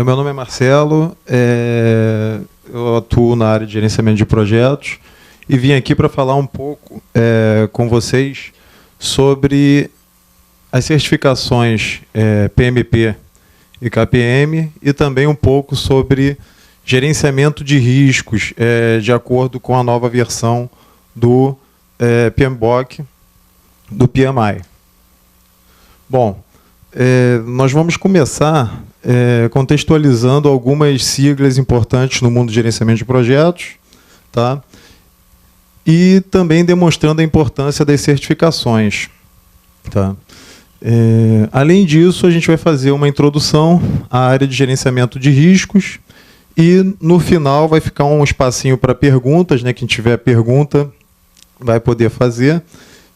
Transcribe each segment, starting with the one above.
Meu nome é Marcelo, eu atuo na área de gerenciamento de projetos e vim aqui para falar um pouco com vocês sobre as certificações PMP e KPM e também um pouco sobre gerenciamento de riscos de acordo com a nova versão do PMBOK, do PMI. Bom, nós vamos começar contextualizando algumas siglas importantes no mundo de gerenciamento de projetos, tá? E também demonstrando a importância das certificações. Tá? Além disso, a gente vai fazer uma introdução à área de gerenciamento de riscos e, no final, vai ficar um espacinho para perguntas, né? Quem tiver pergunta vai poder fazer.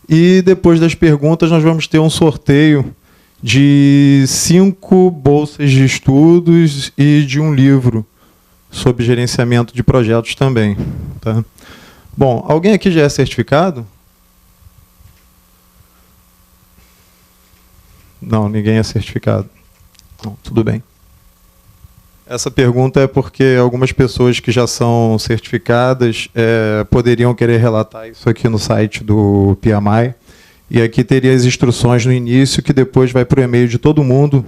E, depois das perguntas, nós vamos ter um sorteio de 5 bolsas de estudos e de um livro sobre gerenciamento de projetos também. Tá? Bom, alguém aqui já é certificado? Não, ninguém é certificado. Não, tudo bem. Essa pergunta é porque algumas pessoas que já são certificadas poderiam querer relatar isso aqui no site do PMI. E aqui teria as instruções no início, que depois vai para o e-mail de todo mundo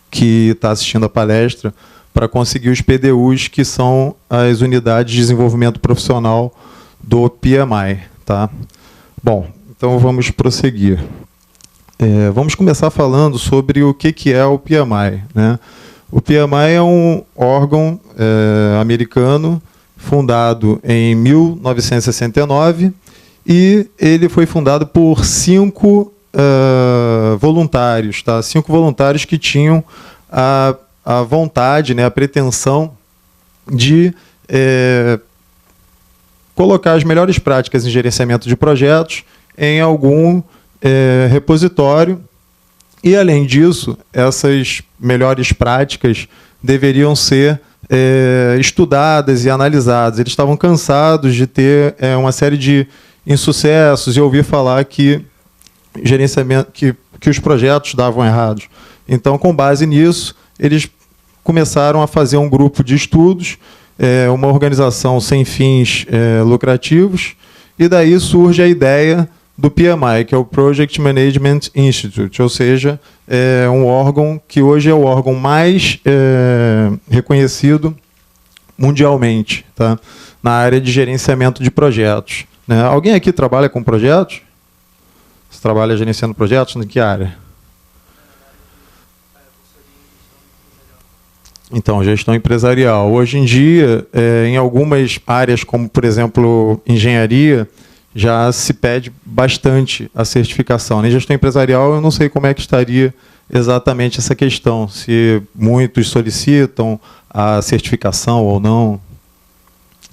que está assistindo a palestra, para conseguir os PDUs, que são as unidades de desenvolvimento profissional do PMI. Tá? Bom, então vamos prosseguir. Vamos começar falando sobre o que é o PMI. Né? O PMI é um órgão americano fundado em 1969, e ele foi fundado por 5 voluntários, tá? 5 voluntários que tinham a vontade, né, a pretensão de colocar as melhores práticas em gerenciamento de projetos em algum repositório. E, além disso, essas melhores práticas deveriam ser estudadas e analisadas. Eles estavam cansados de ter uma série de insucessos e ouvir falar que os projetos davam errados. Então, com base nisso, eles começaram a fazer um grupo de estudos, uma organização sem fins lucrativos, e daí surge a ideia do PMI, que é o Project Management Institute, ou seja, um órgão que hoje é o órgão mais reconhecido mundialmente, tá? Na área de gerenciamento de projetos. Né? Alguém aqui trabalha com projetos? Você trabalha gerenciando projetos? Em que área? Então, gestão empresarial. Hoje em dia, em algumas áreas, como, por exemplo, engenharia, já se pede bastante a certificação. Em gestão empresarial, eu não sei como é que estaria exatamente essa questão, se muitos solicitam a certificação ou não.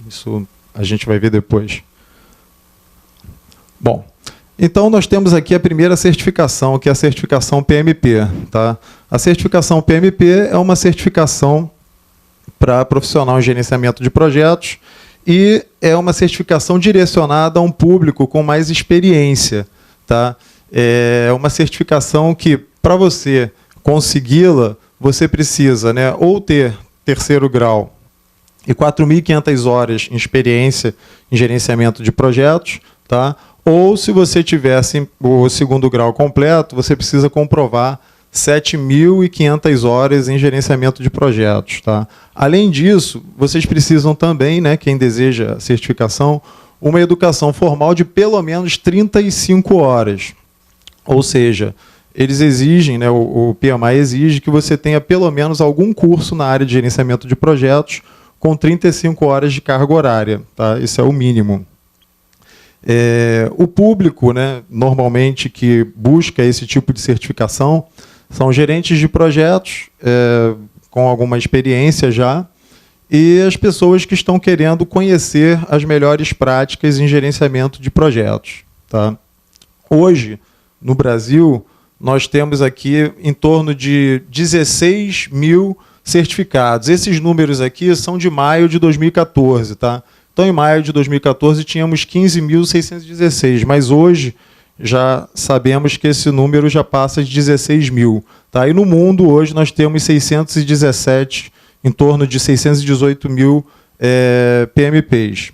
Isso a gente vai ver depois. Bom, então nós temos aqui a primeira certificação, que é a certificação PMP. Tá? A certificação PMP é uma certificação para profissional em gerenciamento de projetos e é uma certificação direcionada a um público com mais experiência. Tá? É uma certificação que, para você consegui-la, você precisa, né, ou ter terceiro grau e 4.500 horas em experiência em gerenciamento de projetos, tá? Ou, se você tivesse o segundo grau completo, você precisa comprovar 7.500 horas em gerenciamento de projetos. Tá? Além disso, vocês precisam também, né, quem deseja certificação, uma educação formal de pelo menos 35 horas. Ou seja, eles exigem, né, o PMI exige que você tenha pelo menos algum curso na área de gerenciamento de projetos com 35 horas de carga horária. Tá? Esse é o mínimo. O público, né, normalmente, que busca esse tipo de certificação são gerentes de projetos com alguma experiência já e as pessoas que estão querendo conhecer as melhores práticas em gerenciamento de projetos. Tá? Hoje, no Brasil, nós temos aqui em torno de 16 mil certificados. Esses números aqui são de maio de 2014. Tá? Então, em maio de 2014, tínhamos 15.616, mas hoje já sabemos que esse número já passa de 16 mil. Tá? E no mundo, hoje, nós temos 617, em torno de 618 mil PMPs.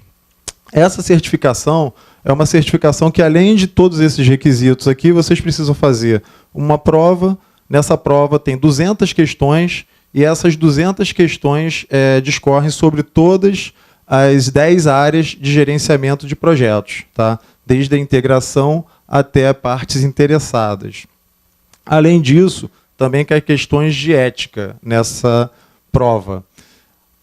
Essa certificação é uma certificação que, além de todos esses requisitos aqui, vocês precisam fazer uma prova. Nessa prova tem 200 questões, e essas 200 questões discorrem sobre todas as 10 áreas de gerenciamento de projetos, tá? Desde a integração até partes interessadas. Além disso, também cai questões de ética nessa prova.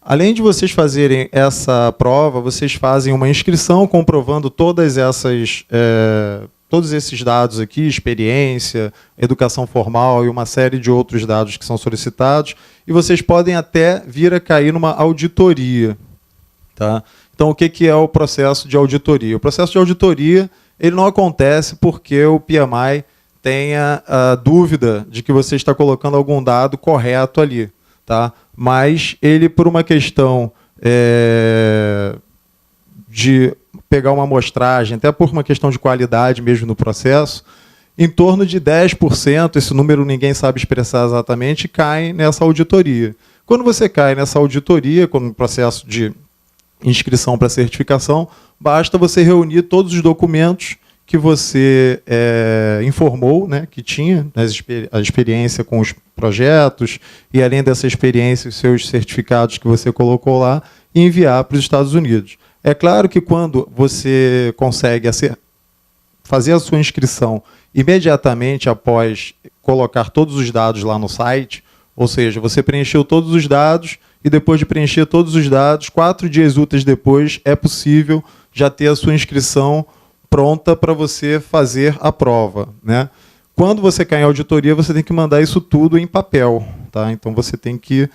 Além de vocês fazerem essa prova, vocês fazem uma inscrição comprovando todos esses dados aqui, experiência, educação formal e uma série de outros dados que são solicitados, e vocês podem até vir a cair numa auditoria. Tá? Então, o que é o processo de auditoria? O processo de auditoria ele não acontece porque o PMI tenha a dúvida de que você está colocando algum dado correto ali. Tá? Mas ele, por uma questão de pegar uma amostragem, até por uma questão de qualidade mesmo no processo, em torno de 10%, esse número ninguém sabe expressar exatamente, cai nessa auditoria. Quando você cai nessa auditoria, no processo de inscrição para certificação, basta você reunir todos os documentos que você informou, né, que tinha a experiência com os projetos, e além dessa experiência, os seus certificados que você colocou lá, e enviar para os Estados Unidos. É claro que quando você consegue fazer a sua inscrição imediatamente após colocar todos os dados lá no site, ou seja, você preencheu todos os dados, e depois de preencher todos os dados, 4 dias úteis depois, é possível já ter a sua inscrição pronta para você fazer a prova, né? Quando você cai em auditoria, você tem que mandar isso tudo em papel. Tá? Então, você tem que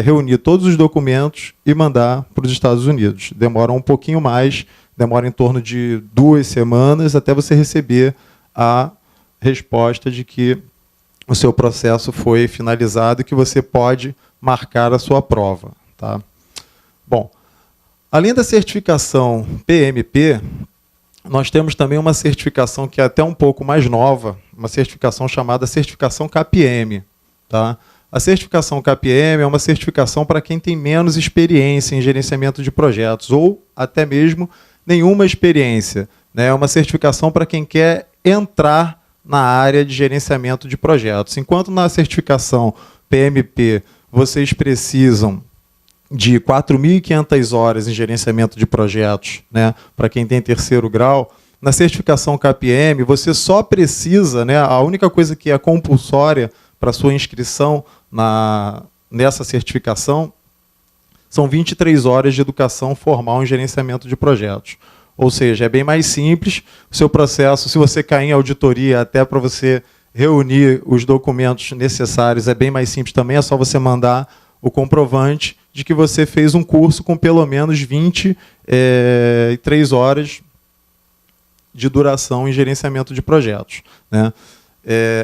reunir todos os documentos e mandar para os Estados Unidos. Demora um pouquinho mais, demora em torno de 2 semanas até você receber a resposta de que o seu processo foi finalizado e que você pode marcar a sua prova. Tá? Bom, além da certificação PMP, nós temos também uma certificação que é até um pouco mais nova, uma certificação chamada certificação CAPM. Tá? A certificação CAPM é uma certificação para quem tem menos experiência em gerenciamento de projetos, ou até mesmo nenhuma experiência. Né? É uma certificação para quem quer entrar na área de gerenciamento de projetos. Enquanto na certificação PMP vocês precisam de 4.500 horas em gerenciamento de projetos, né, para quem tem 3º grau, na certificação CAPM você só precisa, né, a única coisa que é compulsória para sua inscrição nessa certificação são 23 horas de educação formal em gerenciamento de projetos. Ou seja, é bem mais simples o seu processo, se você cair em auditoria, até para você reunir os documentos necessários, é bem mais simples também, é só você mandar o comprovante de que você fez um curso com pelo menos 23 horas de duração em gerenciamento de projetos. Né?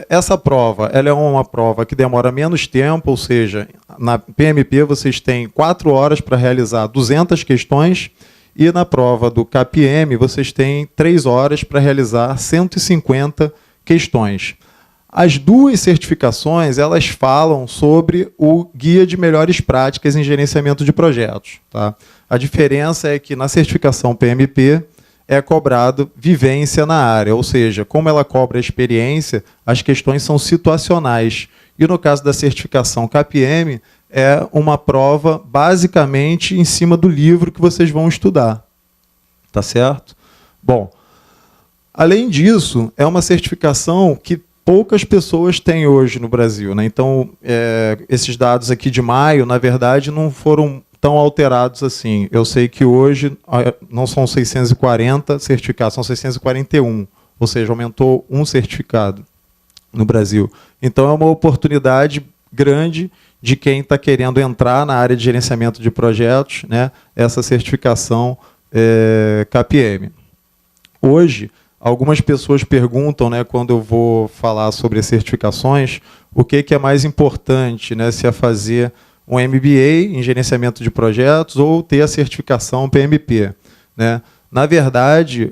Essa prova ela é uma prova que demora menos tempo, ou seja, na PMP vocês têm 4 horas para realizar 200 questões, e na prova do CAPM vocês têm 3 horas para realizar 150 questões. As duas certificações elas falam sobre o Guia de Melhores Práticas em Gerenciamento de Projetos. Tá? A diferença é que na certificação PMP é cobrado vivência na área, ou seja, como ela cobra a experiência, as questões são situacionais. E no caso da certificação CAPM, é uma prova basicamente em cima do livro que vocês vão estudar. Tá certo? Bom, além disso, é uma certificação que poucas pessoas têm hoje no Brasil. Né? Então, esses dados aqui de maio, na verdade, não foram tão alterados assim. Eu sei que hoje não são 640 certificados, são 641. Ou seja, aumentou um certificado no Brasil. Então, é uma oportunidade grande de quem está querendo entrar na área de gerenciamento de projetos, né? Essa certificação CAPM. Hoje, algumas pessoas perguntam, né, quando eu vou falar sobre as certificações, o que é mais importante, né, se é fazer um MBA em gerenciamento de projetos ou ter a certificação PMP. Né? Na verdade,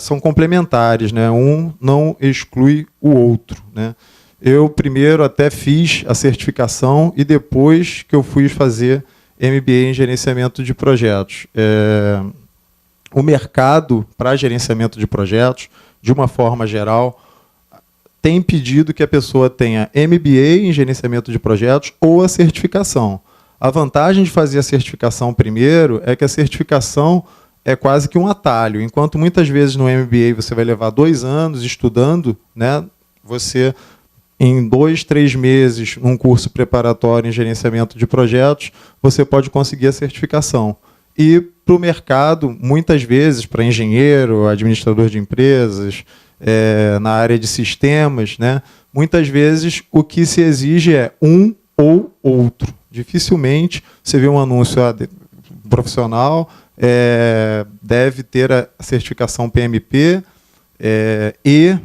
são complementares, né? Um não exclui o outro, né? Eu primeiro até fiz a certificação e depois que eu fui fazer MBA em gerenciamento de projetos. O mercado para gerenciamento de projetos, de uma forma geral, tem pedido que a pessoa tenha MBA em gerenciamento de projetos ou a certificação. A vantagem de fazer a certificação primeiro é que a certificação é quase que um atalho. Enquanto muitas vezes no MBA você vai levar 2 anos estudando, né, você, em 2, 3 meses, num curso preparatório em gerenciamento de projetos, você pode conseguir a certificação. E para o mercado, muitas vezes, para engenheiro, administrador de empresas, na área de sistemas, né, muitas vezes o que se exige é um ou outro. Dificilmente você vê um anúncio profissional, deve ter a certificação PMP e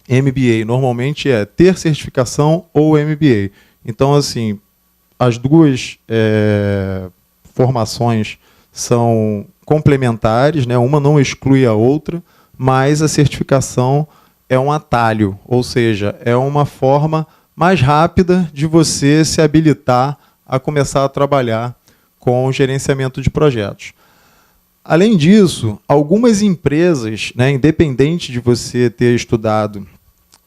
MBA. Normalmente é ter certificação ou MBA. Então, assim, as duas formações são complementares, né? Uma não exclui a outra, mas a certificação é um atalho, ou seja, é uma forma mais rápida de você se habilitar a começar a trabalhar com gerenciamento de projetos. Além disso, algumas empresas, né, independente de você ter estudado,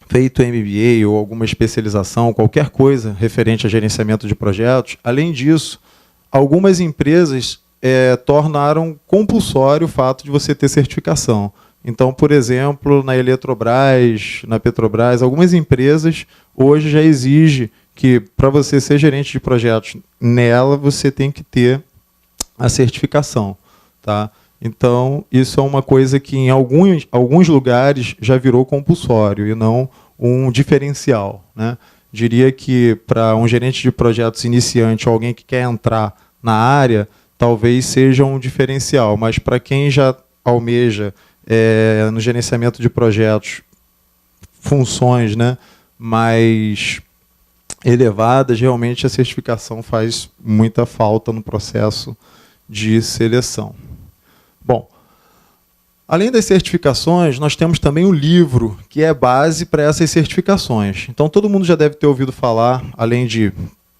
feito MBA ou alguma especialização, qualquer coisa referente a gerenciamento de projetos, além disso, algumas empresas tornaram compulsório o fato de você ter certificação. Então, por exemplo, na Eletrobras, na Petrobras, algumas empresas hoje já exigem que, para você ser gerente de projetos nela, você tem que ter a certificação. Tá? Então, isso é uma coisa que em alguns lugares já virou compulsório e não um diferencial. Né? Diria que para um gerente de projetos iniciante ou alguém que quer entrar na área, talvez seja um diferencial, mas para quem já almeja no gerenciamento de projetos funções, né, mais elevadas, realmente a certificação faz muita falta no processo de seleção. Bom, além das certificações, nós temos também o livro, que é base para essas certificações. Então, todo mundo já deve ter ouvido falar, além de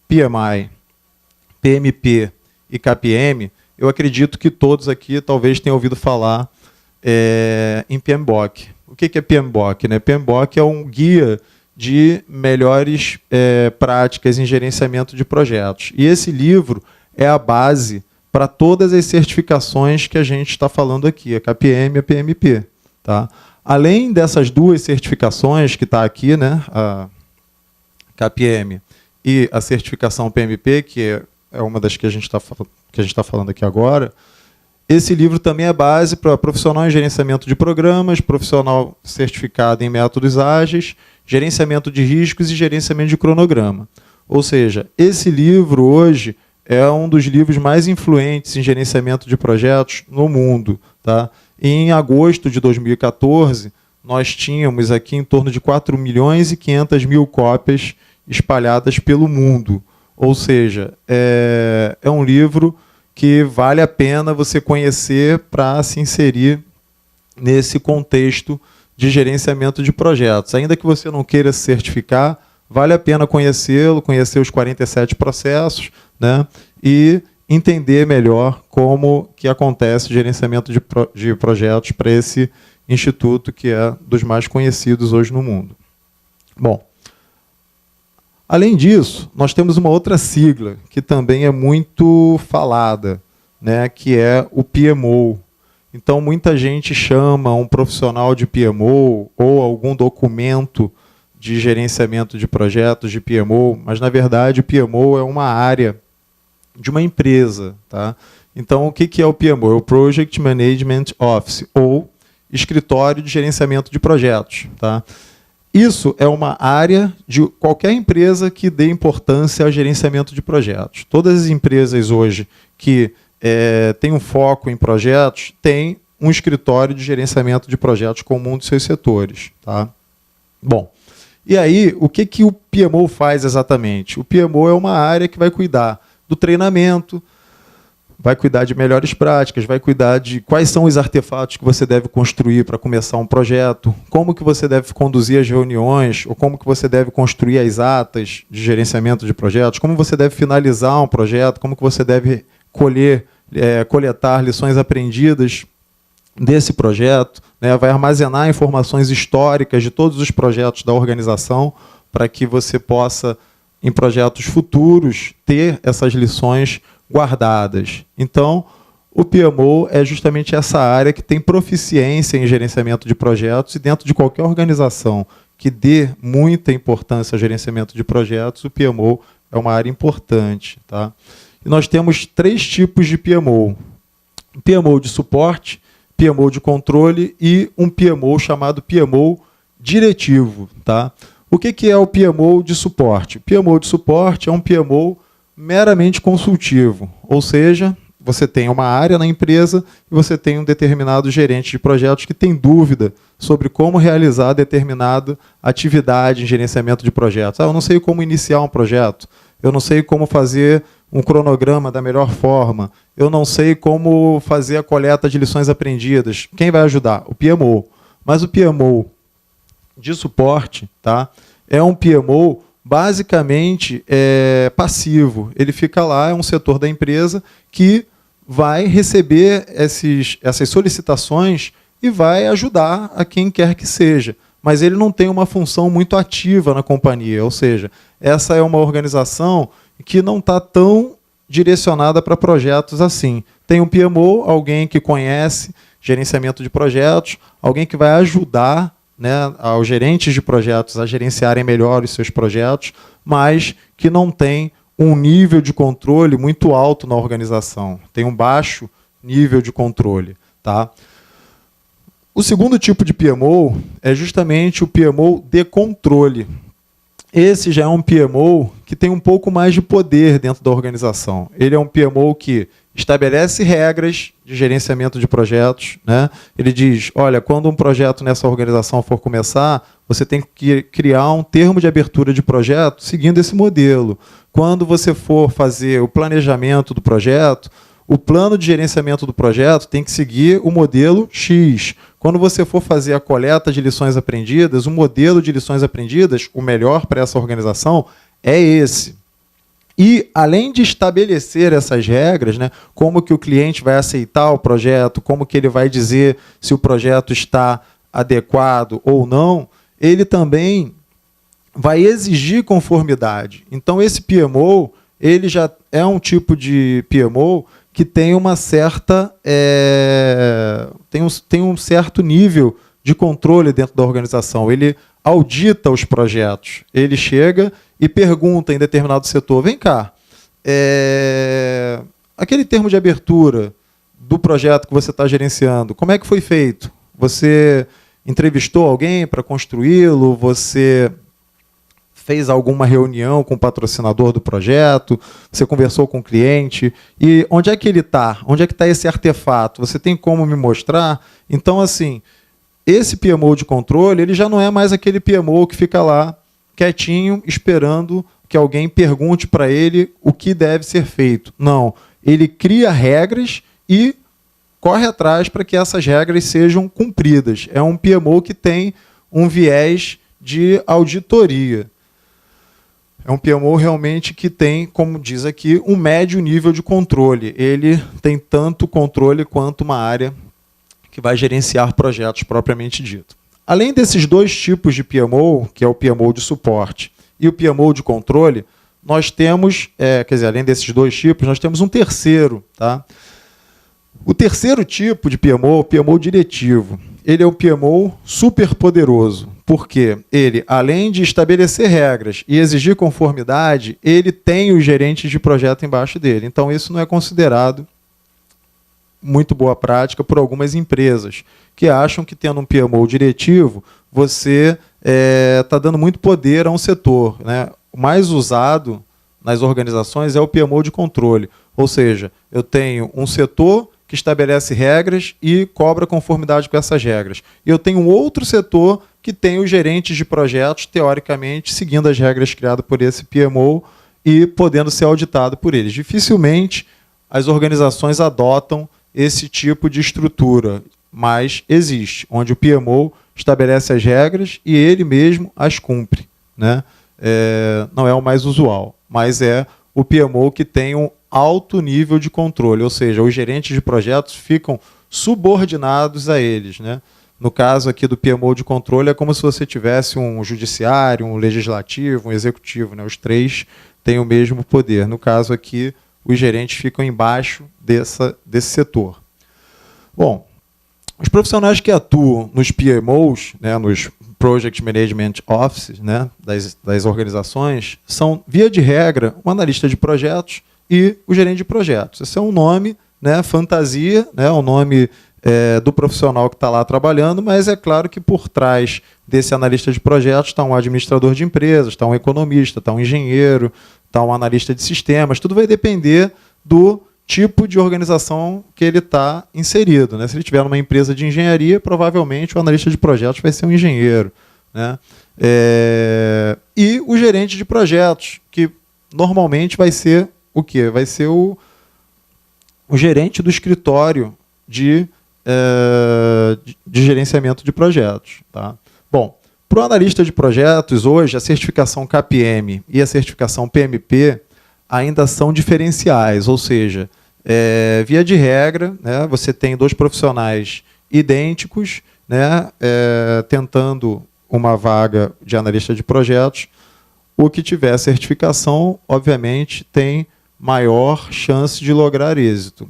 PMI, PMP e KPM, eu acredito que todos aqui talvez tenham ouvido falar em PMBOK. O que é PMBOK? Né? PMBOK é um guia de melhores práticas em gerenciamento de projetos. E esse livro é a base para todas as certificações que a gente está falando aqui, a KPM e a PMP. Tá? Além dessas duas certificações que está aqui, né, a KPM e a certificação PMP, que é uma das que a gente está falando aqui agora, esse livro também é base para profissional em gerenciamento de programas, profissional certificado em métodos ágeis, gerenciamento de riscos e gerenciamento de cronograma. Ou seja, esse livro hoje é um dos livros mais influentes em gerenciamento de projetos no mundo. Tá? E em agosto de 2014, nós tínhamos aqui em torno de 4.500.000 cópias espalhadas pelo mundo. Ou seja, é um livro que vale a pena você conhecer para se inserir nesse contexto de gerenciamento de projetos. Ainda que você não queira se certificar, vale a pena conhecê-lo, conhecer os 47 processos, né, e entender melhor como que acontece o gerenciamento de projetos para esse instituto que é dos mais conhecidos hoje no mundo. Bom, além disso, nós temos uma outra sigla que também é muito falada, né, que é o PMO. Então, muita gente chama um profissional de PMO ou algum documento de gerenciamento de projetos de PMO, mas, na verdade, o PMO é uma área de uma empresa. Tá? Então, o que é o PMO? É o Project Management Office, ou Escritório de Gerenciamento de Projetos. Tá? Isso é uma área de qualquer empresa que dê importância ao gerenciamento de projetos. Todas as empresas hoje que têm um foco em projetos têm um escritório de gerenciamento de projetos comum dos seus setores. Tá? Bom, e aí, o que o PMO faz exatamente? O PMO é uma área que vai cuidar do treinamento, vai cuidar de melhores práticas, vai cuidar de quais são os artefatos que você deve construir para começar um projeto, como que você deve conduzir as reuniões, ou como que você deve construir as atas de gerenciamento de projetos, como você deve finalizar um projeto, como que você deve coletar lições aprendidas desse projeto, né? Vai armazenar informações históricas de todos os projetos da organização para que você possa, em projetos futuros, ter essas lições guardadas. Então, o PMO é justamente essa área que tem proficiência em gerenciamento de projetos, e dentro de qualquer organização que dê muita importância ao gerenciamento de projetos, o PMO é uma área importante. Tá? E nós temos 3 tipos de PMO. PMO de suporte, PMO de controle e um PMO chamado PMO diretivo. Tá? O que é o PMO de suporte? O PMO de suporte é um PMO meramente consultivo, ou seja, você tem uma área na empresa e você tem um determinado gerente de projetos que tem dúvida sobre como realizar determinada atividade em gerenciamento de projetos. Eu não sei como iniciar um projeto, eu não sei como fazer um cronograma da melhor forma, eu não sei como fazer a coleta de lições aprendidas. Quem vai ajudar? O PMO. Mas o PMO de suporte, tá, é um PMO basicamente passivo. Ele fica lá, é um setor da empresa que vai receber essas solicitações e vai ajudar a quem quer que seja. Mas ele não tem uma função muito ativa na companhia, ou seja, essa é uma organização que não está tão direcionada para projetos assim. Tem um PMO, alguém que conhece gerenciamento de projetos, alguém que vai ajudar, né, aos gerentes de projetos a gerenciarem melhor os seus projetos, mas que não tem um nível de controle muito alto na organização. Tem um baixo nível de controle. Tá? O segundo tipo de PMO é justamente o PMO de controle. Esse já é um PMO que tem um pouco mais de poder dentro da organização. Ele é um PMO que estabelece regras de gerenciamento de projetos, né? Ele diz, olha, quando um projeto nessa organização for começar, você tem que criar um termo de abertura de projeto seguindo esse modelo. Quando você for fazer o planejamento do projeto, o plano de gerenciamento do projeto tem que seguir o modelo X. Quando você for fazer a coleta de lições aprendidas, o modelo de lições aprendidas, o melhor para essa organização, é esse. E, além de estabelecer essas regras, né, como que o cliente vai aceitar o projeto, como que ele vai dizer se o projeto está adequado ou não, ele também vai exigir conformidade. Então, esse PMO, ele já é um tipo de PMO que tem uma certa tem um certo nível de controle dentro da organização. Ele audita os projetos. Ele chega e pergunta em determinado setor, vem cá, aquele termo de abertura do projeto que você está gerenciando, como é que foi feito? Você entrevistou alguém para construí-lo? Você fez alguma reunião com o patrocinador do projeto? Você conversou com o cliente? E onde é que ele está? Onde é que está esse artefato? Você tem como me mostrar? Então, assim, esse PMO de controle, ele já não é mais aquele PMO que fica lá quietinho, esperando que alguém pergunte para ele o que deve ser feito. Não, ele cria regras e corre atrás para que essas regras sejam cumpridas. É um PMO que tem um viés de auditoria. É um PMO realmente que tem, como diz aqui, um médio nível de controle. Ele tem tanto controle quanto uma área que vai gerenciar projetos propriamente dito. Além desses 2 tipos de PMO, que é o PMO de suporte e o PMO de controle, nós temos, além desses 2 tipos, nós temos um terceiro. Tá? O terceiro tipo de PMO, o PMO diretivo, ele é um PMO super poderoso, porque ele, além de estabelecer regras e exigir conformidade, ele tem os gerentes de projeto embaixo dele. Então, isso não é considerado muito boa prática por algumas empresas, que acham que, tendo um PMO diretivo, você está dando muito poder a um setor. Né? O mais usado nas organizações é o PMO de controle, ou seja, eu tenho um setor que estabelece regras e cobra conformidade com essas regras. E eu tenho um outro setor que tem os gerentes de projetos, teoricamente, seguindo as regras criadas por esse PMO e podendo ser auditado por eles. Dificilmente as organizações adotam esse tipo de estrutura, mas existe, onde o PMO estabelece as regras e ele mesmo as cumpre, né? Não é o mais usual, mas é o PMO que tem um alto nível de controle, ou seja, os gerentes de projetos ficam subordinados a eles, né? No caso aqui do PMO de controle, é como se você tivesse um judiciário, um legislativo, um executivo, né? Os três têm o mesmo poder. No caso aqui, os gerentes ficam embaixo desse setor. Bom, os profissionais que atuam nos PMOs, né, nos Project Management Offices, né, das organizações, são, via de regra, um analista de projetos e o gerente de projetos. Esse é um nome, né, fantasia, né, um nome do profissional que está lá trabalhando, mas é claro que por trás desse analista de projetos está um administrador de empresas, está um economista, está um engenheiro, está um analista de sistemas, tudo vai depender do tipo de organização que ele está inserido, né? Se ele estiver numa empresa de engenharia, provavelmente o analista de projetos vai ser um engenheiro, né? E o gerente de projetos, que normalmente vai ser o quê? Vai ser o gerente do escritório de gerenciamento de projetos. Tá? Bom, para o analista de projetos, hoje, a certificação KPM e a certificação PMP ainda são diferenciais, ou seja, via de regra, né, você tem dois profissionais idênticos, né, tentando uma vaga de analista de projetos. O que tiver certificação, obviamente, tem maior chance de lograr êxito.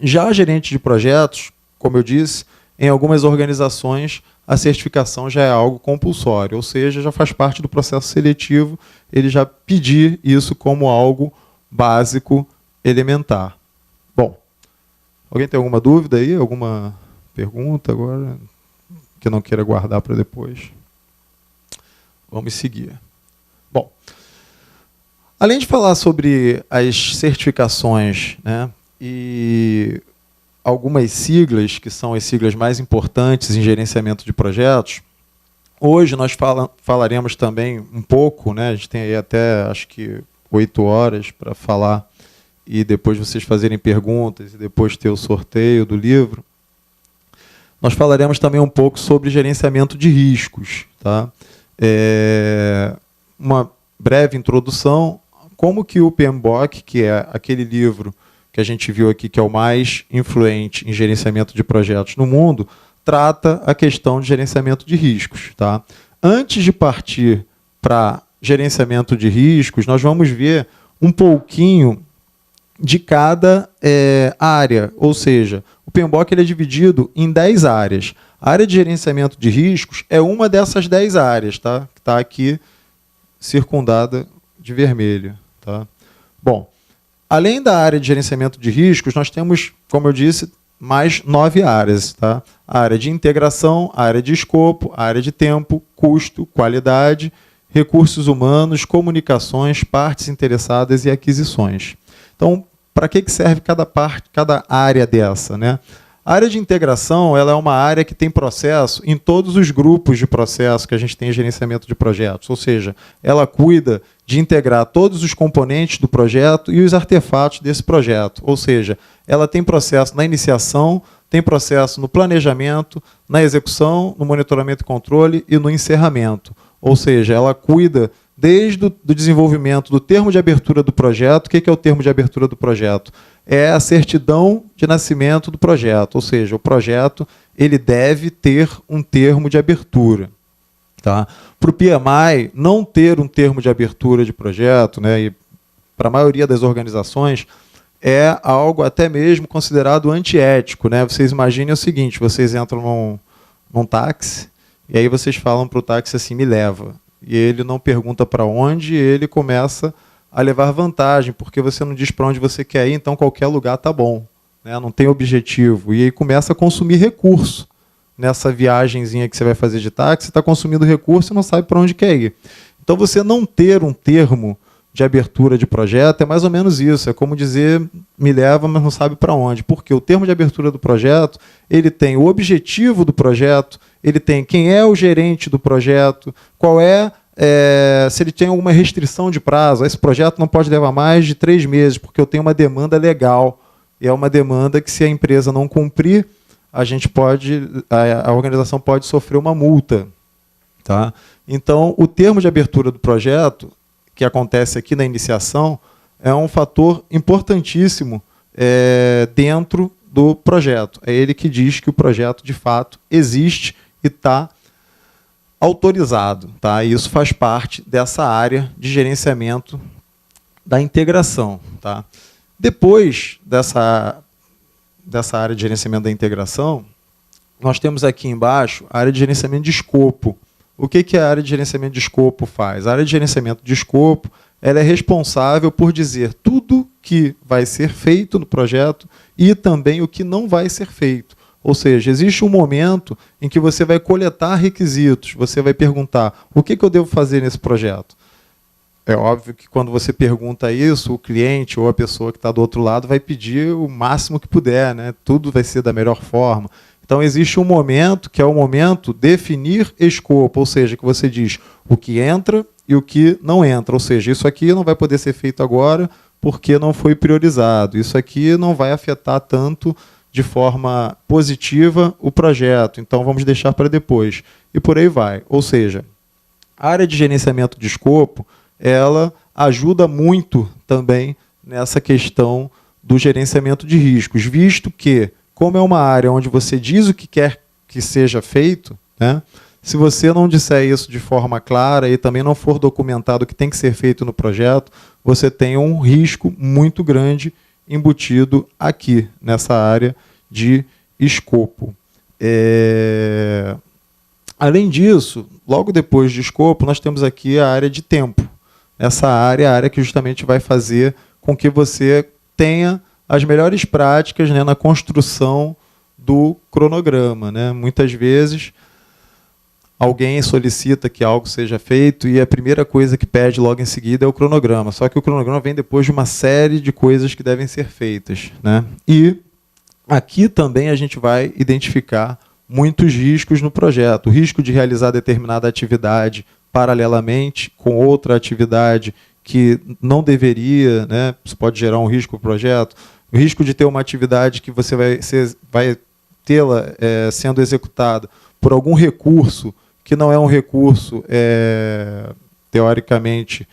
Já gerente de projetos, como eu disse, em algumas organizações a certificação já é algo compulsório, ou seja, já faz parte do processo seletivo, ele já pedir isso como algo básico, elementar. Bom, alguém tem alguma dúvida aí? Alguma pergunta agora que não queira guardar para depois? Vamos seguir. Bom, além de falar sobre as certificações, né, e algumas siglas, que são as siglas mais importantes em gerenciamento de projetos, hoje nós falaremos também um pouco, né, a gente tem aí até, acho que, 8 horas para falar, e depois vocês fazerem perguntas, e depois ter o sorteio do livro. Nós falaremos também um pouco sobre gerenciamento de riscos. Tá? Uma breve introdução, como que o PMBOK, que é aquele livro que a gente viu aqui, que é o mais influente em gerenciamento de projetos no mundo, trata a questão de gerenciamento de riscos. Tá? Antes de partir para gerenciamento de riscos, nós vamos ver um pouquinho de cada área, ou seja, o PMBOK ele é dividido em 10 áreas. A área de gerenciamento de riscos é uma dessas 10 áreas, tá? Que está aqui circundada de vermelho. Tá? Bom, além da área de gerenciamento de riscos, nós temos, como eu disse, mais 9 áreas. Tá? A área de integração, a área de escopo, a área de tempo, custo, qualidade, recursos humanos, comunicações, partes interessadas e aquisições. Então, para que serve cada área dessa? Né? A área de integração ela é uma área que tem processo em todos os grupos de processo que a gente tem em gerenciamento de projetos, ou seja, ela cuida de integrar todos os componentes do projeto e os artefatos desse projeto, ou seja, ela tem processo na iniciação, tem processo no planejamento, na execução, no monitoramento e controle e no encerramento, ou seja, ela cuida desde o desenvolvimento do termo de abertura do projeto. O que é o termo de abertura do projeto? É a certidão de nascimento do projeto, ou seja, o projeto ele deve ter um termo de abertura. Tá? Para o PMI, não ter um termo de abertura de projeto, né, e para a maioria das organizações, é algo até mesmo considerado antiético. Né? Vocês imaginem o seguinte, vocês entram num táxi, e aí vocês falam para o táxi assim, me leva. E ele não pergunta para onde, ele começa a levar vantagem, porque você não diz para onde você quer ir, então qualquer lugar está bom. Né? Não tem objetivo. E aí começa a consumir recurso. Nessa viagenzinha que você vai fazer de táxi, você está consumindo recurso e não sabe para onde quer ir. Então você não ter um termo de abertura de projeto é mais ou menos isso. É como dizer, me leva, mas não sabe para onde. Porque o termo de abertura do projeto, ele tem o objetivo do projeto, ele tem quem é o gerente do projeto, qual é se ele tem alguma restrição de prazo. Esse projeto não pode levar mais de 3 meses, porque eu tenho uma demanda legal. E é uma demanda que, se a empresa não cumprir, a organização pode sofrer uma multa. Tá? Então, o termo de abertura do projeto, que acontece aqui na iniciação, é um fator importantíssimo dentro do projeto. É ele que diz que o projeto, de fato, existe e está autorizado. Tá? E isso faz parte dessa área de gerenciamento da integração. Tá? Depois dessa área de gerenciamento da integração, nós temos aqui embaixo a área de gerenciamento de escopo. O que a área de gerenciamento de escopo faz? A área de gerenciamento de escopo ela é responsável por dizer tudo que vai ser feito no projeto e também o que não vai ser feito. Ou seja, existe um momento em que você vai coletar requisitos, você vai perguntar o que eu devo fazer nesse projeto. É óbvio que quando você pergunta isso, o cliente ou a pessoa que está do outro lado vai pedir o máximo que puder, né? Tudo vai ser da melhor forma. Então existe um momento que é o momento definir escopo, ou seja, que você diz o que entra e o que não entra. Ou seja, isso aqui não vai poder ser feito agora porque não foi priorizado. Isso aqui não vai afetar tanto de forma positiva o projeto, então vamos deixar para depois. E por aí vai. Ou seja, a área de gerenciamento de escopo ela ajuda muito também nessa questão do gerenciamento de riscos, visto que, como é uma área onde você diz o que quer que seja feito, né, se você não disser isso de forma clara e também não for documentado o que tem que ser feito no projeto, você tem um risco muito grande embutido aqui, nessa área de escopo. Além disso, logo depois de escopo, nós temos aqui a área de tempo. Essa área é a área que justamente vai fazer com que você tenha as melhores práticas, né, na construção do cronograma. Né? Muitas vezes, alguém solicita que algo seja feito e a primeira coisa que pede logo em seguida é o cronograma. Só que o cronograma vem depois de uma série de coisas que devem ser feitas. Né? E aqui também a gente vai identificar muitos riscos no projeto. O risco de realizar determinada atividade paralelamente com outra atividade que não deveria, né? Isso pode gerar um risco para o projeto. O risco de ter uma atividade que você vai tê-la sendo executada por algum recurso que não é um recurso teoricamente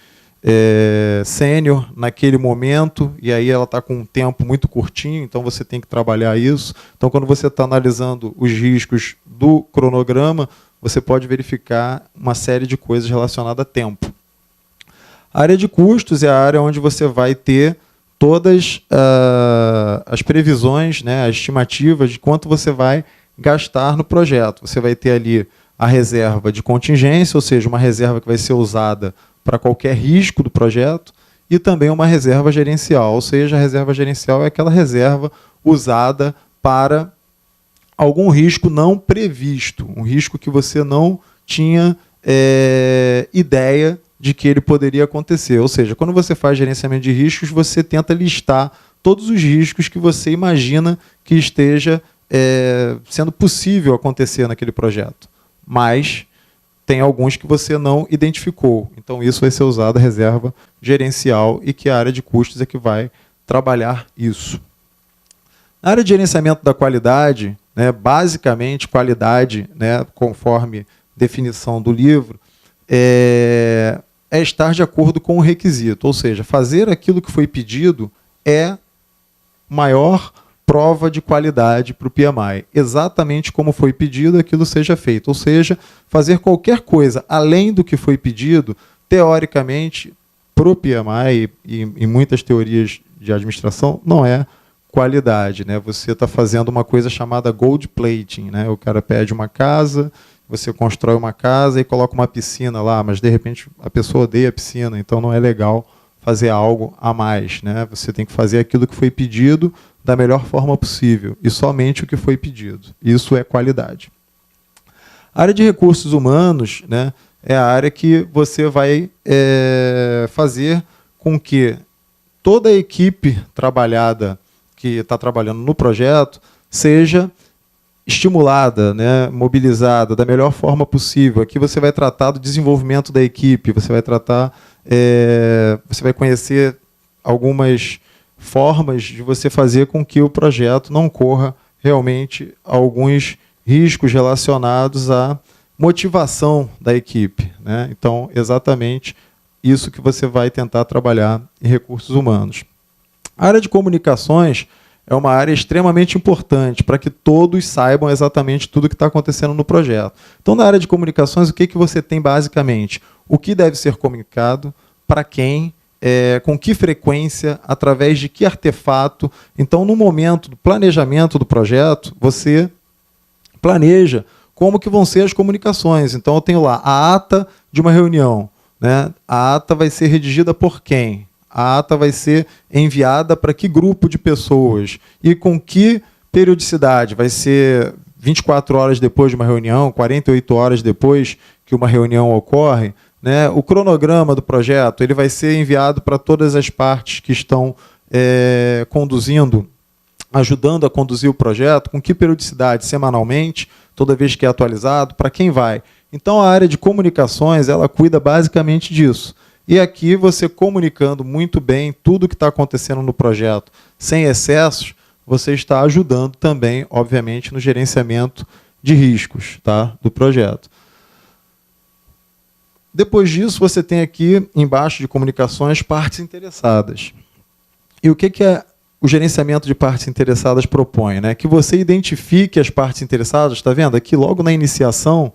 sênior naquele momento, e aí ela está com um tempo muito curtinho, então você tem que trabalhar isso. Então, quando você está analisando os riscos do cronograma, você pode verificar uma série de coisas relacionadas a tempo. A área de custos é a área onde você vai ter todas as previsões, né, as estimativas de quanto você vai gastar no projeto. Você vai ter ali a reserva de contingência, ou seja, uma reserva que vai ser usada para qualquer risco do projeto, e também uma reserva gerencial, ou seja, a reserva gerencial é aquela reserva usada para algum risco não previsto, um risco que você não tinha ideia de que ele poderia acontecer. Ou seja, quando você faz gerenciamento de riscos, você tenta listar todos os riscos que você imagina que esteja sendo possível acontecer naquele projeto. Mas tem alguns que você não identificou. Então, isso vai ser usado a reserva gerencial e que a área de custos é que vai trabalhar isso. Na área de gerenciamento da qualidade, né, basicamente, qualidade, né, conforme definição do livro, é estar de acordo com o requisito. Ou seja, fazer aquilo que foi pedido é maior prova de qualidade para o PMI. Exatamente como foi pedido, aquilo seja feito. Ou seja, fazer qualquer coisa além do que foi pedido, teoricamente, para o PMI e em muitas teorias de administração, não é qualidade. Né? Você está fazendo uma coisa chamada gold plating. Né? O cara pede uma casa, você constrói uma casa e coloca uma piscina lá, mas de repente a pessoa odeia a piscina, então não é legal fazer algo a mais. Né? Você tem que fazer aquilo que foi pedido da melhor forma possível, e somente o que foi pedido. Isso é qualidade. A área de recursos humanos, né, é a área que você vai fazer com que toda a equipe que está trabalhando no projeto seja estimulada, né, mobilizada da melhor forma possível. Aqui você vai tratar do desenvolvimento da equipe, você vai tratar, você vai conhecer algumas formas de você fazer com que o projeto não corra realmente alguns riscos relacionados à motivação da equipe, né? Então, exatamente isso que você vai tentar trabalhar em recursos humanos. A área de comunicações é uma área extremamente importante para que todos saibam exatamente tudo o que está acontecendo no projeto. Então, na área de comunicações, o que você tem basicamente? O que deve ser comunicado, para quem, com que frequência, através de que artefato. Então, no momento do planejamento do projeto, você planeja como que vão ser as comunicações. Então, eu tenho lá a ata de uma reunião, né? A ata vai ser redigida por quem? A ata vai ser enviada para que grupo de pessoas e com que periodicidade? Vai ser 24 horas depois de uma reunião, 48 horas depois que uma reunião ocorre, né? O cronograma do projeto ele vai ser enviado para todas as partes que estão conduzindo, ajudando a conduzir o projeto, com que periodicidade? Semanalmente, toda vez que é atualizado, para quem vai? Então, a área de comunicações ela cuida basicamente disso. E aqui, você comunicando muito bem tudo o que está acontecendo no projeto, sem excessos, você está ajudando também, obviamente, no gerenciamento de riscos, tá, do projeto. Depois disso, você tem aqui, embaixo de comunicações, partes interessadas. E o que o gerenciamento de partes interessadas propõe? Né? Que você identifique as partes interessadas, está vendo? Aqui, logo na iniciação,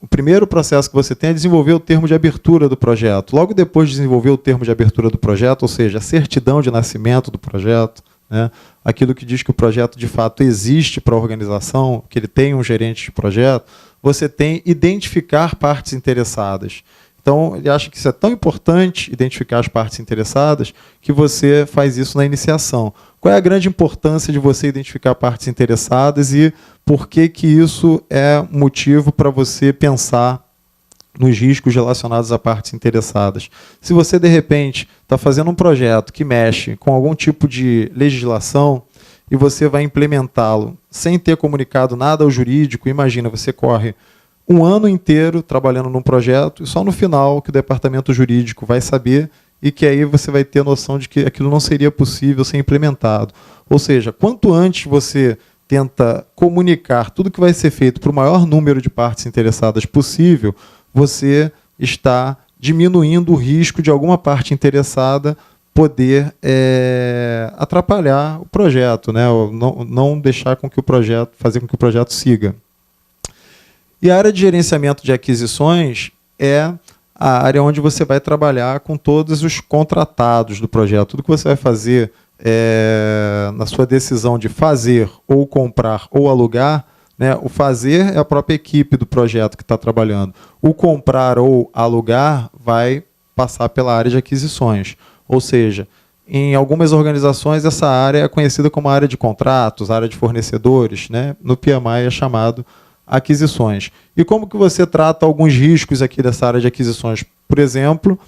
o primeiro processo que você tem é desenvolver o termo de abertura do projeto. Logo depois de desenvolver o termo de abertura do projeto, ou seja, a certidão de nascimento do projeto, né? Aquilo que diz que o projeto de fato existe para a organização, que ele tem um gerente de projeto, você tem identificar partes interessadas. Então, ele acha que isso é tão importante, identificar as partes interessadas, que você faz isso na iniciação. Qual é a grande importância de você identificar partes interessadas e por que isso é motivo para você pensar nos riscos relacionados a partes interessadas? Se você, de repente, está fazendo um projeto que mexe com algum tipo de legislação e você vai implementá-lo sem ter comunicado nada ao jurídico, imagina, você corre um ano inteiro trabalhando num projeto e só no final que o departamento jurídico vai saber e que aí você vai ter a noção de que aquilo não seria possível ser implementado. Ou seja, quanto antes você tenta comunicar tudo que vai ser feito para o maior número de partes interessadas possível, você está diminuindo o risco de alguma parte interessada poder atrapalhar o projeto, né? Ou não deixar com que o projeto, fazer com que o projeto siga. E a área de gerenciamento de aquisições é a área onde você vai trabalhar com todos os contratados do projeto. Tudo que você vai fazer na sua decisão de fazer, ou comprar, ou alugar, né? O fazer é a própria equipe do projeto que está trabalhando. O comprar ou alugar vai passar pela área de aquisições. Ou seja, em algumas organizações essa área é conhecida como área de contratos, área de fornecedores, né? No PMI é chamado aquisições. E como que você trata alguns riscos aqui dessa área de aquisições? Por exemplo,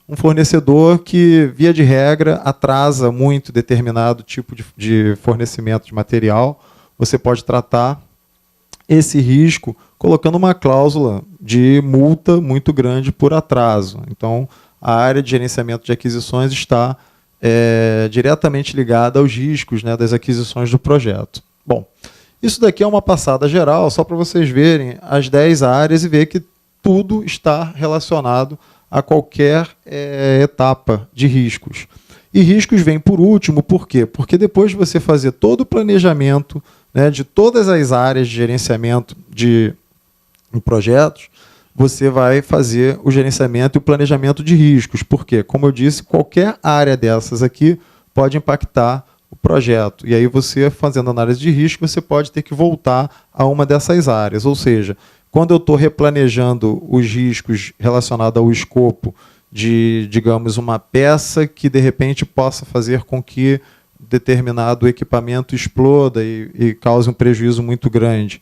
um fornecedor que, via de regra, atrasa muito determinado tipo de fornecimento de material, você pode tratar esse risco colocando uma cláusula de multa muito grande por atraso. Então, a área de gerenciamento de aquisições está diretamente ligada aos riscos, né, das aquisições do projeto. Bom, isso daqui é uma passada geral, só para vocês verem as 10 áreas e ver que tudo está relacionado a qualquer etapa de riscos. E riscos vêm por último, por quê? Porque depois de você fazer todo o planejamento, né, de todas as áreas de gerenciamento de projetos, você vai fazer o gerenciamento e o planejamento de riscos. Por quê? Como eu disse, qualquer área dessas aqui pode impactar o projeto. E aí você, fazendo análise de risco, você pode ter que voltar a uma dessas áreas. Ou seja, quando eu estou replanejando os riscos relacionados ao escopo de, digamos, uma peça que, de repente, possa fazer com que determinado equipamento exploda e cause um prejuízo muito grande.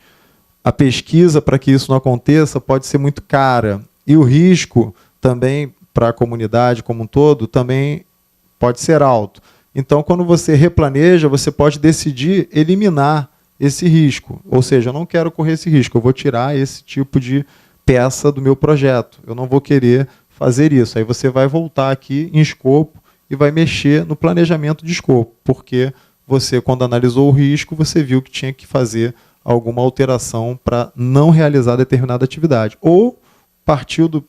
A pesquisa para que isso não aconteça pode ser muito cara. E o risco também, para a comunidade como um todo, também pode ser alto. Então, quando você replaneja, você pode decidir eliminar esse risco. Ou seja, eu não quero correr esse risco, eu vou tirar esse tipo de peça do meu projeto. Eu não vou querer fazer isso. Aí você vai voltar aqui em escopo e vai mexer no planejamento de escopo, porque você, quando analisou o risco, você viu que tinha que fazer alguma alteração para não realizar determinada atividade. Ou partiu do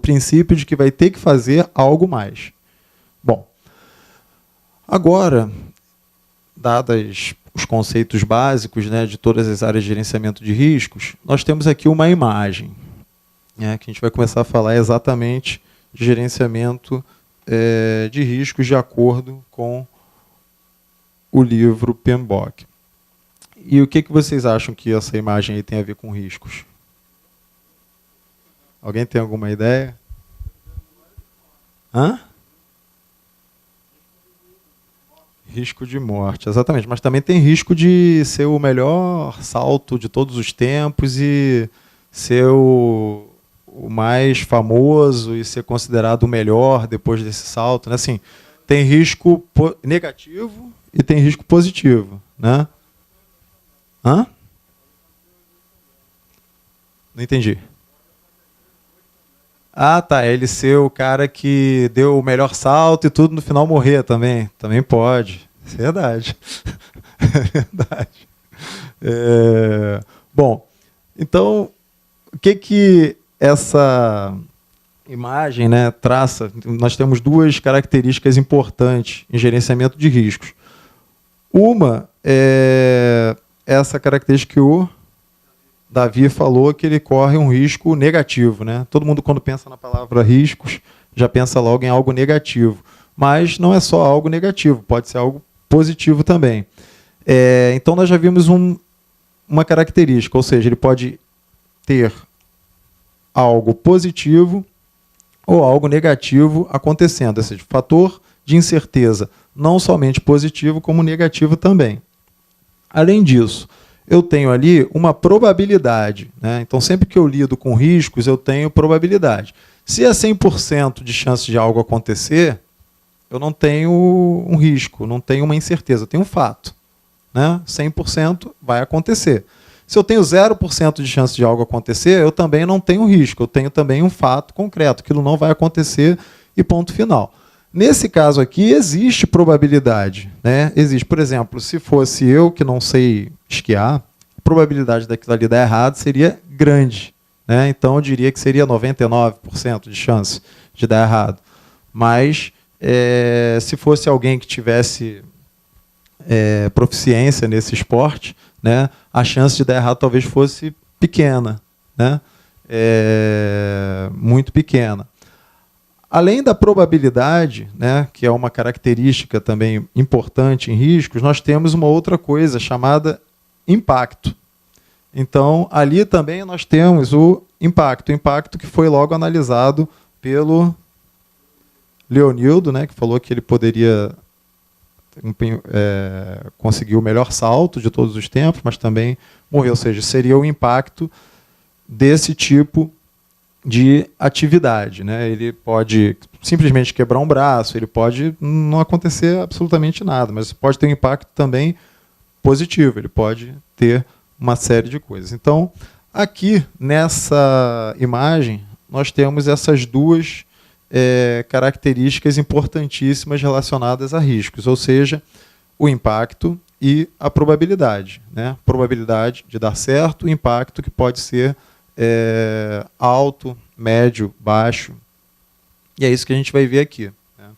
princípio de que vai ter que fazer algo mais. Bom, agora, dados os conceitos básicos, né, de todas as áreas de gerenciamento de riscos, nós temos aqui uma imagem, né, que a gente vai começar a falar exatamente de gerenciamento de riscos de acordo com o livro PMBOK. E o que vocês acham que essa imagem aí tem a ver com riscos? Alguém tem alguma ideia? Hã? Risco de morte, exatamente. Mas também tem risco de ser o melhor salto de todos os tempos e ser o mais famoso e ser considerado o melhor depois desse salto, né? Assim, tem risco negativo e tem risco positivo, né? Hã? Não entendi. Ah, tá. Ele ser o cara que deu o melhor salto e tudo no final morrer também. Também pode. Isso é verdade. É verdade. Bom, então, o que essa imagem, né, traça? Nós temos duas características importantes em gerenciamento de riscos. Uma é essa característica que o Davi falou, que ele corre um risco negativo, né? Todo mundo, quando pensa na palavra riscos, já pensa logo em algo negativo. Mas não é só algo negativo, pode ser algo positivo também. Então, nós já vimos uma característica, ou seja, ele pode ter algo positivo ou algo negativo acontecendo, ou seja, fator de incerteza, não somente positivo, como negativo também. Além disso, eu tenho ali uma probabilidade, né? Então, sempre que eu lido com riscos, eu tenho probabilidade. Se é 100% de chance de algo acontecer, eu não tenho um risco, não tenho uma incerteza, eu tenho um fato, né? 100% vai acontecer. Se eu tenho 0% de chance de algo acontecer, eu também não tenho risco, eu tenho também um fato concreto, aquilo não vai acontecer e ponto final. Nesse caso aqui, existe probabilidade, né? Existe, por exemplo, se fosse eu que não sei esquiar, a probabilidade daquilo ali dar errado seria grande, né? Então, eu diria que seria 99% de chance de dar errado. Mas, se fosse alguém que tivesse proficiência nesse esporte, né, a chance de dar errado talvez fosse pequena, né? Muito pequena. Além da probabilidade, né, que é uma característica também importante em riscos, nós temos uma outra coisa chamada impacto. Então, ali também nós temos o impacto que foi logo analisado pelo Leonildo, né, que falou que ele poderia conseguir o melhor salto de todos os tempos, mas também morreu, ou seja, seria o impacto desse tipo de atividade, né? Ele pode simplesmente quebrar um braço, ele pode não acontecer absolutamente nada, mas pode ter um impacto também positivo, ele pode ter uma série de coisas. Então, aqui nessa imagem, nós temos essas duas características importantíssimas relacionadas a riscos, ou seja, o impacto e a probabilidade, né? Probabilidade de dar certo, o impacto que pode ser alto, médio, baixo. E é isso que a gente vai ver aqui, né?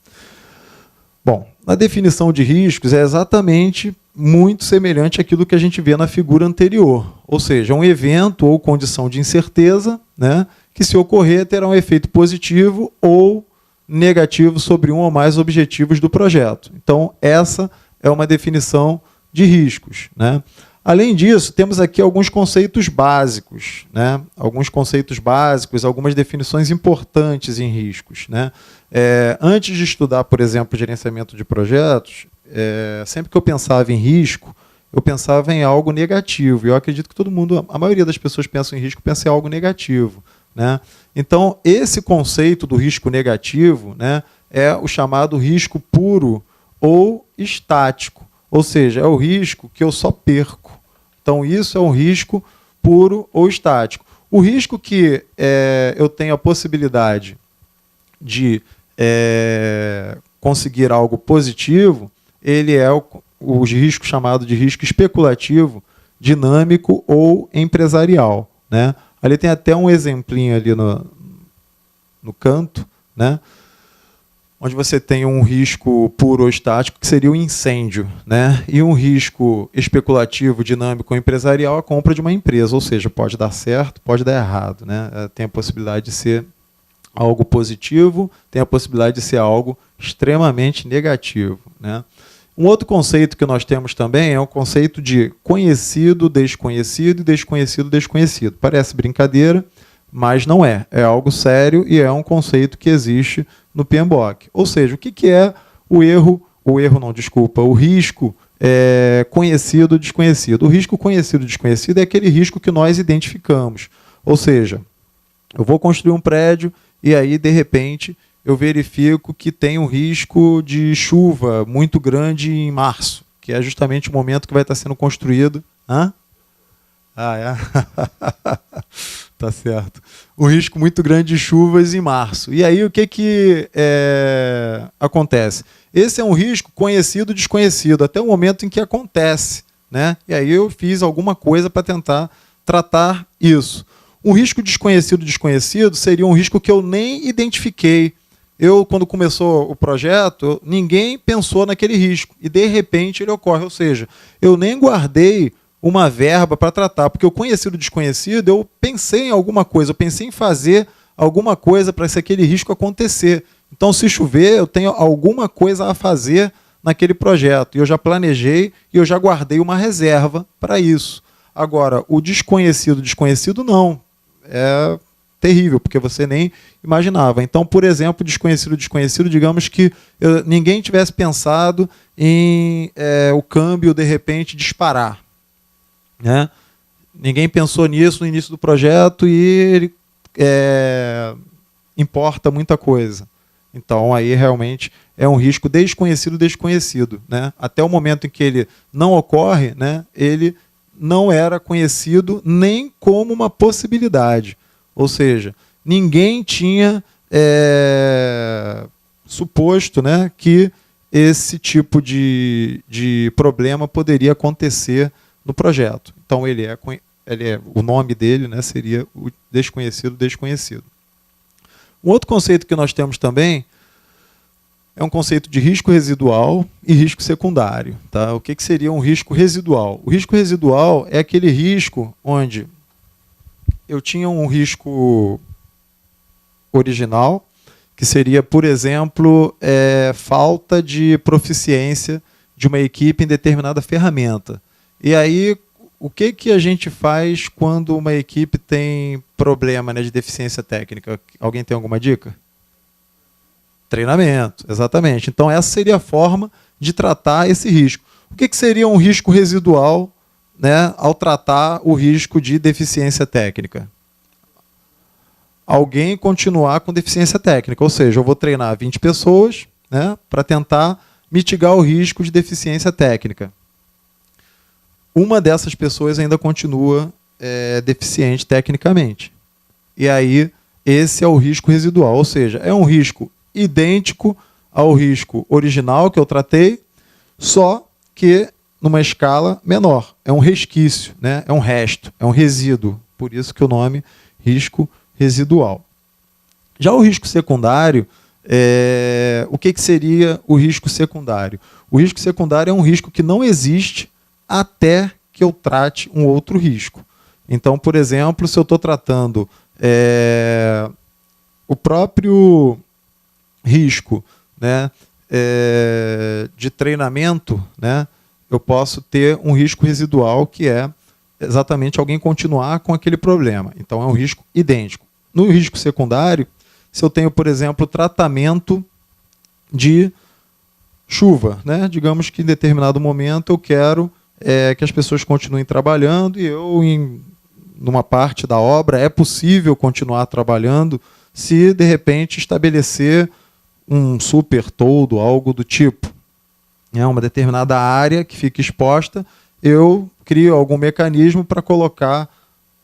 Bom, a definição de riscos é exatamente muito semelhante àquilo que a gente vê na figura anterior, ou seja, um evento ou condição de incerteza, né, que, se ocorrer, terá um efeito positivo ou negativo sobre um ou mais objetivos do projeto. Então, essa é uma definição de riscos, né? Além disso, temos aqui alguns conceitos básicos, né? Alguns conceitos básicos, algumas definições importantes em riscos, né? Antes de estudar, por exemplo, gerenciamento de projetos, sempre que eu pensava em risco, eu pensava em algo negativo. E eu acredito que todo mundo, a maioria das pessoas pensa em risco, pensa em algo negativo, né? Então, esse conceito do risco negativo, né, é o chamado risco puro ou estático. Ou seja, é o risco que eu só perco. Então, isso é um risco puro ou estático. O risco que eu tenho a possibilidade de conseguir algo positivo, ele é o risco chamado de risco especulativo, dinâmico ou empresarial, né? Ali tem até um exemplinho ali no canto, né? Onde você tem um risco puro ou estático, que seria o incêndio, né? E um risco especulativo, dinâmico ou empresarial, a compra de uma empresa, ou seja, pode dar certo, pode dar errado, né? Tem a possibilidade de ser algo positivo, tem a possibilidade de ser algo extremamente negativo, né? Um outro conceito que nós temos também é o conceito de conhecido, desconhecido e desconhecido, desconhecido. Parece brincadeira, mas não é. É algo sério e é um conceito que existe no PMBOK. Ou seja, o que é o risco conhecido, desconhecido? O risco conhecido, desconhecido é aquele risco que nós identificamos. Ou seja, eu vou construir um prédio e aí, de repente, eu verifico que tem um risco de chuva muito grande em março, que é justamente o momento que vai estar sendo construído. Hã? Ah, é? Tá certo. Um risco muito grande de chuvas em março. E aí o que acontece? Esse é um risco conhecido, desconhecido, até o momento em que acontece, né? E aí eu fiz alguma coisa para tentar tratar isso. Um risco desconhecido, desconhecido seria um risco que eu nem identifiquei. Quando começou o projeto, ninguém pensou naquele risco. E, de repente, ele ocorre. Ou seja, eu nem guardei uma verba para tratar, porque o conhecido desconhecido, eu pensei em alguma coisa, eu pensei em fazer alguma coisa para aquele risco acontecer. Então, se chover, eu tenho alguma coisa a fazer naquele projeto. E eu já planejei e eu já guardei uma reserva para isso. Agora, o desconhecido não. É terrível, porque você nem imaginava. Então, por exemplo, desconhecido, digamos que ninguém tivesse pensado em o câmbio, de repente, disparar. Né? Ninguém pensou nisso no início do projeto e ele importa muita coisa. Então, aí realmente é um risco desconhecido. Né? Até o momento em que ele não ocorre, né, ele não era conhecido nem como uma possibilidade. Ou seja, ninguém tinha suposto, né, que esse tipo de problema poderia acontecer no projeto. Então, o nome dele, né, seria o desconhecido. Um outro conceito que nós temos também é um conceito de risco residual e risco secundário. Tá? O que seria um risco residual? O risco residual é aquele risco onde eu tinha um risco original, que seria, por exemplo, falta de proficiência de uma equipe em determinada ferramenta. E aí, o que a gente faz quando uma equipe tem problema, né, de deficiência técnica? Alguém tem alguma dica? Treinamento, exatamente. Então, essa seria a forma de tratar esse risco. O que seria um risco residual, né, ao tratar o risco de deficiência técnica? Alguém continuar com deficiência técnica, ou seja, eu vou treinar 20 pessoas, né, para tentar mitigar o risco de deficiência técnica. Uma dessas pessoas ainda continua deficiente tecnicamente. E aí, esse é o risco residual, ou seja, é um risco idêntico ao risco original que eu tratei, só que numa escala menor. É um resquício, né? É um resto, é um resíduo. Por isso que o nome risco residual. Já o risco secundário, o que seria o risco secundário? O risco secundário é um risco que não existe até que eu trate um outro risco. Então, por exemplo, se eu estou tratando o próprio risco, né, de treinamento, né, eu posso ter um risco residual que é exatamente alguém continuar com aquele problema. Então, é um risco idêntico. No risco secundário, se eu tenho, por exemplo, tratamento de chuva, né, digamos que em determinado momento eu quero que as pessoas continuem trabalhando e eu, numa parte da obra, é possível continuar trabalhando se, de repente, estabelecer um super toldo, algo do tipo. uma determinada área que fica exposta, eu crio algum mecanismo para colocar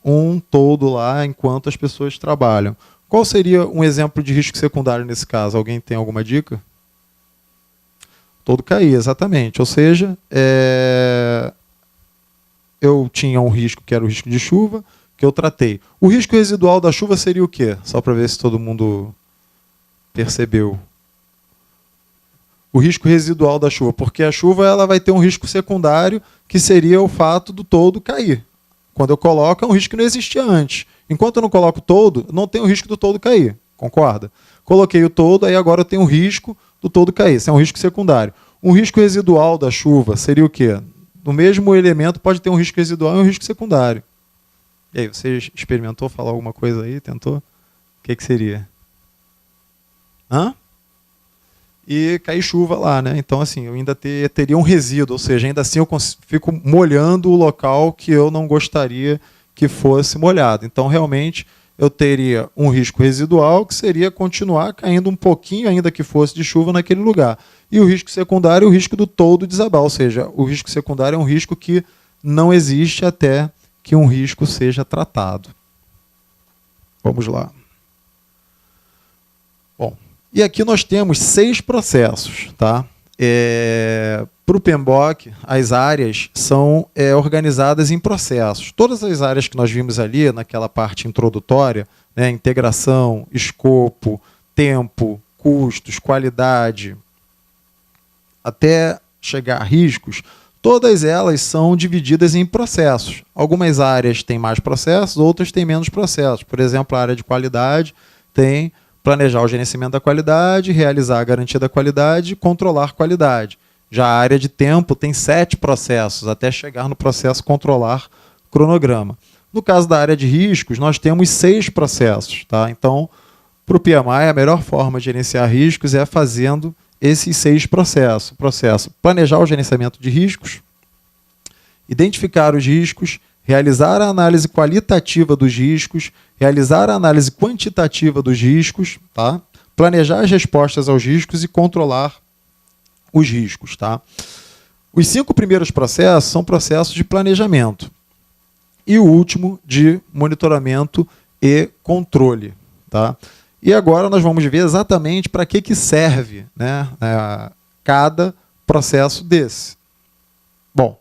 um toldo lá enquanto as pessoas trabalham. Qual seria um exemplo de risco secundário nesse caso? Alguém tem alguma dica? Toldo cair, exatamente. Ou seja, eu tinha um risco que era o risco de chuva, que eu tratei. O risco residual da chuva seria o quê? Só para ver se todo mundo percebeu. O risco residual da chuva, porque a chuva ela vai ter um risco secundário, que seria o fato do toldo cair. Quando eu coloco, é um risco que não existia antes. Enquanto eu não coloco o toldo, não tem o risco do toldo cair. Concorda? Coloquei o toldo, aí agora eu tenho o risco do toldo cair. Isso é um risco secundário. Um risco residual da chuva seria o quê? No mesmo elemento pode ter um risco residual e um risco secundário. E aí, você experimentou falar alguma coisa aí? Tentou? O que seria? Hã? E cair chuva lá, né? Então, assim, eu ainda teria um resíduo, ou seja, ainda assim eu fico molhando o local que eu não gostaria que fosse molhado. Então, realmente, eu teria um risco residual, que seria continuar caindo um pouquinho, ainda que fosse de chuva, naquele lugar. E o risco secundário é o risco do toldo desabar, ou seja, o risco secundário é um risco que não existe até que um risco seja tratado. Vamos lá. Bom, e aqui nós temos 6 processos. Tá? Para o PMBOK, as áreas são organizadas em processos. Todas as áreas que nós vimos ali, naquela parte introdutória, né, integração, escopo, tempo, custos, qualidade, até chegar a riscos, todas elas são divididas em processos. Algumas áreas têm mais processos, outras têm menos processos. Por exemplo, a área de qualidade tem planejar o gerenciamento da qualidade, realizar a garantia da qualidade e controlar a qualidade. Já a área de tempo tem 7 processos, até chegar no processo controlar cronograma. No caso da área de riscos, nós temos 6 processos. Tá? Então, para o PMI, a melhor forma de gerenciar riscos é fazendo esses 6 processos. Processo: planejar o gerenciamento de riscos, identificar os riscos, realizar a análise qualitativa dos riscos, realizar a análise quantitativa dos riscos, tá? Planejar as respostas aos riscos e controlar os riscos. Tá? Os 5 primeiros processos são processos de planejamento e o último de monitoramento e controle. Tá? E agora nós vamos ver exatamente para que serve, né, cada processo desse. Bom,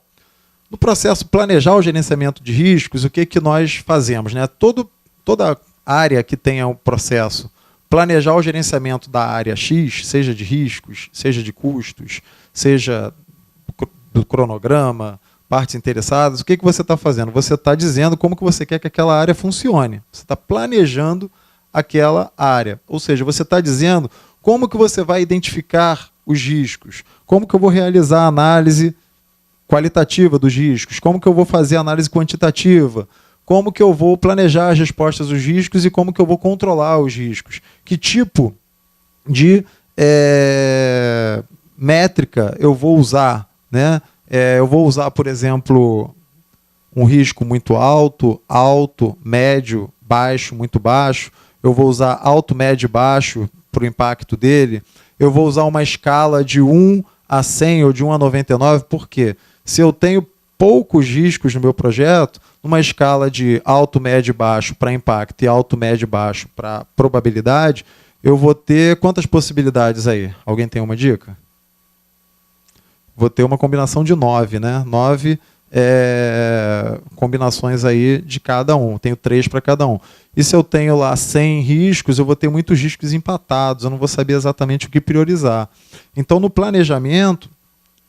no processo planejar o gerenciamento de riscos, o que nós fazemos? Né? Toda área que tenha um processo planejar o gerenciamento da área X, seja de riscos, seja de custos, seja do cronograma, partes interessadas, o que você está fazendo? Você está dizendo como que você quer que aquela área funcione. Você está planejando aquela área. Ou seja, você está dizendo como que você vai identificar os riscos, como que eu vou realizar a análise qualitativa dos riscos, como que eu vou fazer a análise quantitativa, como que eu vou planejar as respostas aos riscos e como que eu vou controlar os riscos. Que tipo de métrica eu vou usar? Né? Eu vou usar, por exemplo, um risco muito alto, alto, médio, baixo, muito baixo. Eu vou usar alto, médio, baixo para o impacto dele. Eu vou usar uma escala de 1 a 100 ou de 1 a 99, por quê? Se eu tenho poucos riscos no meu projeto, numa escala de alto, médio e baixo para impacto e alto, médio e baixo para probabilidade, eu vou ter quantas possibilidades aí? Alguém tem uma dica? Vou ter uma combinação de 9, né? 9 combinações aí de cada um. Tenho 3 para cada um. E se eu tenho lá 100 riscos, eu vou ter muitos riscos empatados. Eu não vou saber exatamente o que priorizar. Então, no planejamento,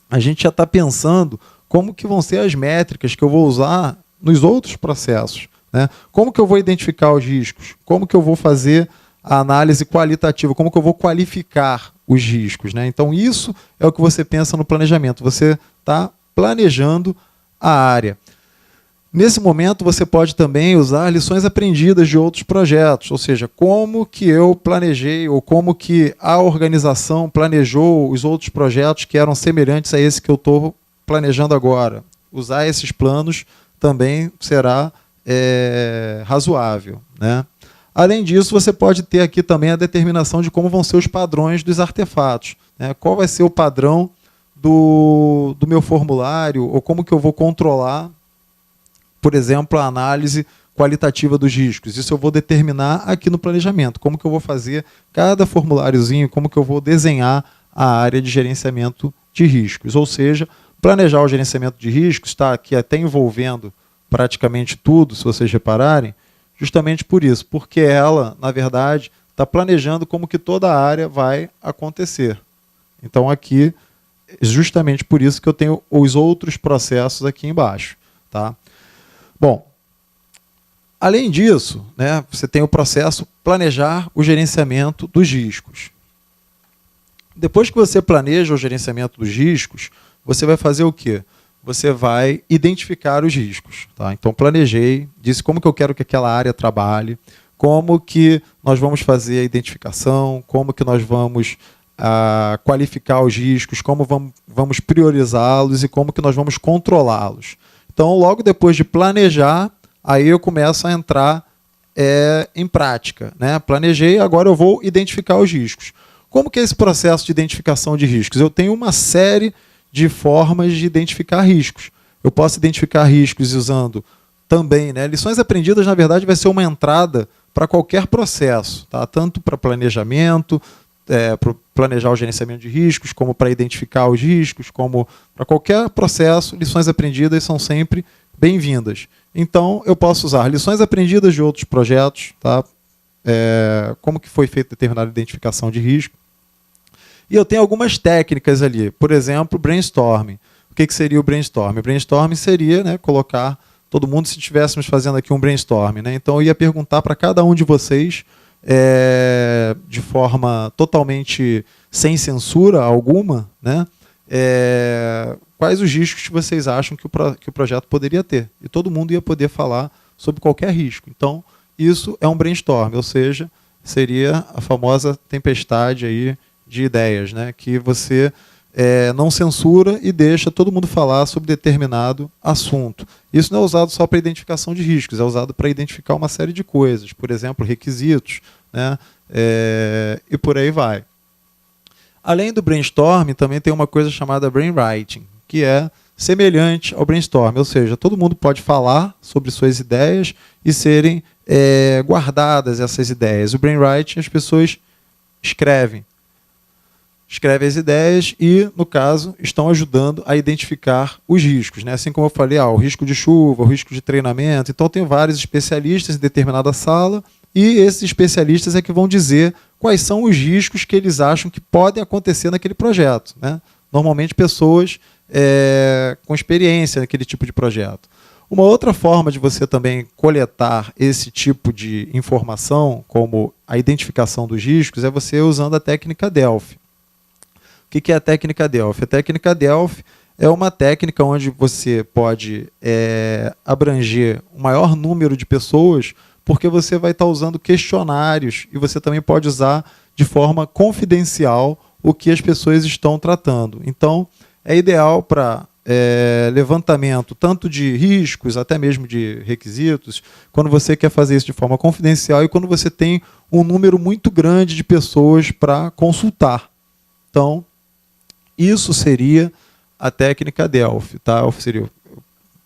a gente já está pensando como que vão ser as métricas que eu vou usar nos outros processos. Né? Como que eu vou identificar os riscos? Como que eu vou fazer a análise qualitativa? Como que eu vou qualificar os riscos? Né? Então, isso é o que você pensa no planejamento. Você está planejando a área. Nesse momento, você pode também usar lições aprendidas de outros projetos, ou seja, como que eu planejei ou como que a organização planejou os outros projetos que eram semelhantes a esse que eu estou planejando agora. Usar esses planos também será razoável. Né? Além disso, você pode ter aqui também a determinação de como vão ser os padrões dos artefatos. Né? Qual vai ser o padrão do meu formulário, ou como que eu vou controlar, por exemplo, a análise qualitativa dos riscos. Isso eu vou determinar aqui no planejamento. Como que eu vou fazer cada formuláriozinho, como que eu vou desenhar a área de gerenciamento de riscos. Ou seja, planejar o gerenciamento de riscos está aqui até envolvendo praticamente tudo, se vocês repararem, justamente por isso, porque ela, na verdade, está planejando como que toda a área vai acontecer. Então aqui, justamente por isso que eu tenho os outros processos aqui embaixo. Tá? Bom, além disso, né, você tem o processo planejar o gerenciamento dos riscos. Depois que você planeja o gerenciamento dos riscos, você vai fazer o quê? Você vai identificar os riscos. Tá? Então, planejei, disse como que eu quero que aquela área trabalhe, como que nós vamos fazer a identificação, como que nós vamos qualificar os riscos, como vamos priorizá-los e como que nós vamos controlá-los. Então, logo depois de planejar, aí eu começo a entrar em prática. Né? Planejei, agora eu vou identificar os riscos. Como que é esse processo de identificação de riscos? Eu tenho uma série de formas de identificar riscos. Eu posso identificar riscos usando também, né? Lições aprendidas, na verdade, vai ser uma entrada para qualquer processo, tá? Tanto para planejamento, para planejar o gerenciamento de riscos, como para identificar os riscos, como para qualquer processo, lições aprendidas são sempre bem-vindas. Então, eu posso usar lições aprendidas de outros projetos, tá? Como que foi feita determinada identificação de risco. E eu tenho algumas técnicas ali. Por exemplo, brainstorming. O que seria o brainstorming? O brainstorming seria, né, colocar todo mundo, se estivéssemos fazendo aqui um brainstorming. Né? Então, eu ia perguntar para cada um de vocês, de forma totalmente sem censura alguma, né, quais os riscos que vocês acham que o projeto poderia ter. E todo mundo ia poder falar sobre qualquer risco. Então, isso é um brainstorm, ou seja, seria a famosa tempestade aí de ideias, né? Que você não censura e deixa todo mundo falar sobre determinado assunto. Isso não é usado só para identificação de riscos, é usado para identificar uma série de coisas, por exemplo, requisitos, né? E por aí vai. Além do brainstorming, também tem uma coisa chamada brainwriting, que é semelhante ao brainstorm, ou seja, todo mundo pode falar sobre suas ideias e serem guardadas essas ideias. O brainwriting, as pessoas escrevem as ideias e, no caso, estão ajudando a identificar os riscos. Né? Assim como eu falei, o risco de chuva, o risco de treinamento. Então, tem vários especialistas em determinada sala e esses especialistas é que vão dizer quais são os riscos que eles acham que podem acontecer naquele projeto. Né? Normalmente, pessoas com experiência naquele tipo de projeto. Uma outra forma de você também coletar esse tipo de informação, como a identificação dos riscos, é você usando a técnica Delphi. O que é a técnica Delphi? A técnica Delphi é uma técnica onde você pode abranger o maior número de pessoas, porque você vai estar usando questionários e você também pode usar de forma confidencial o que as pessoas estão tratando. Então, é ideal para levantamento tanto de riscos, até mesmo de requisitos, quando você quer fazer isso de forma confidencial e quando você tem um número muito grande de pessoas para consultar. Então, isso seria a técnica Delphi. Tá? Eu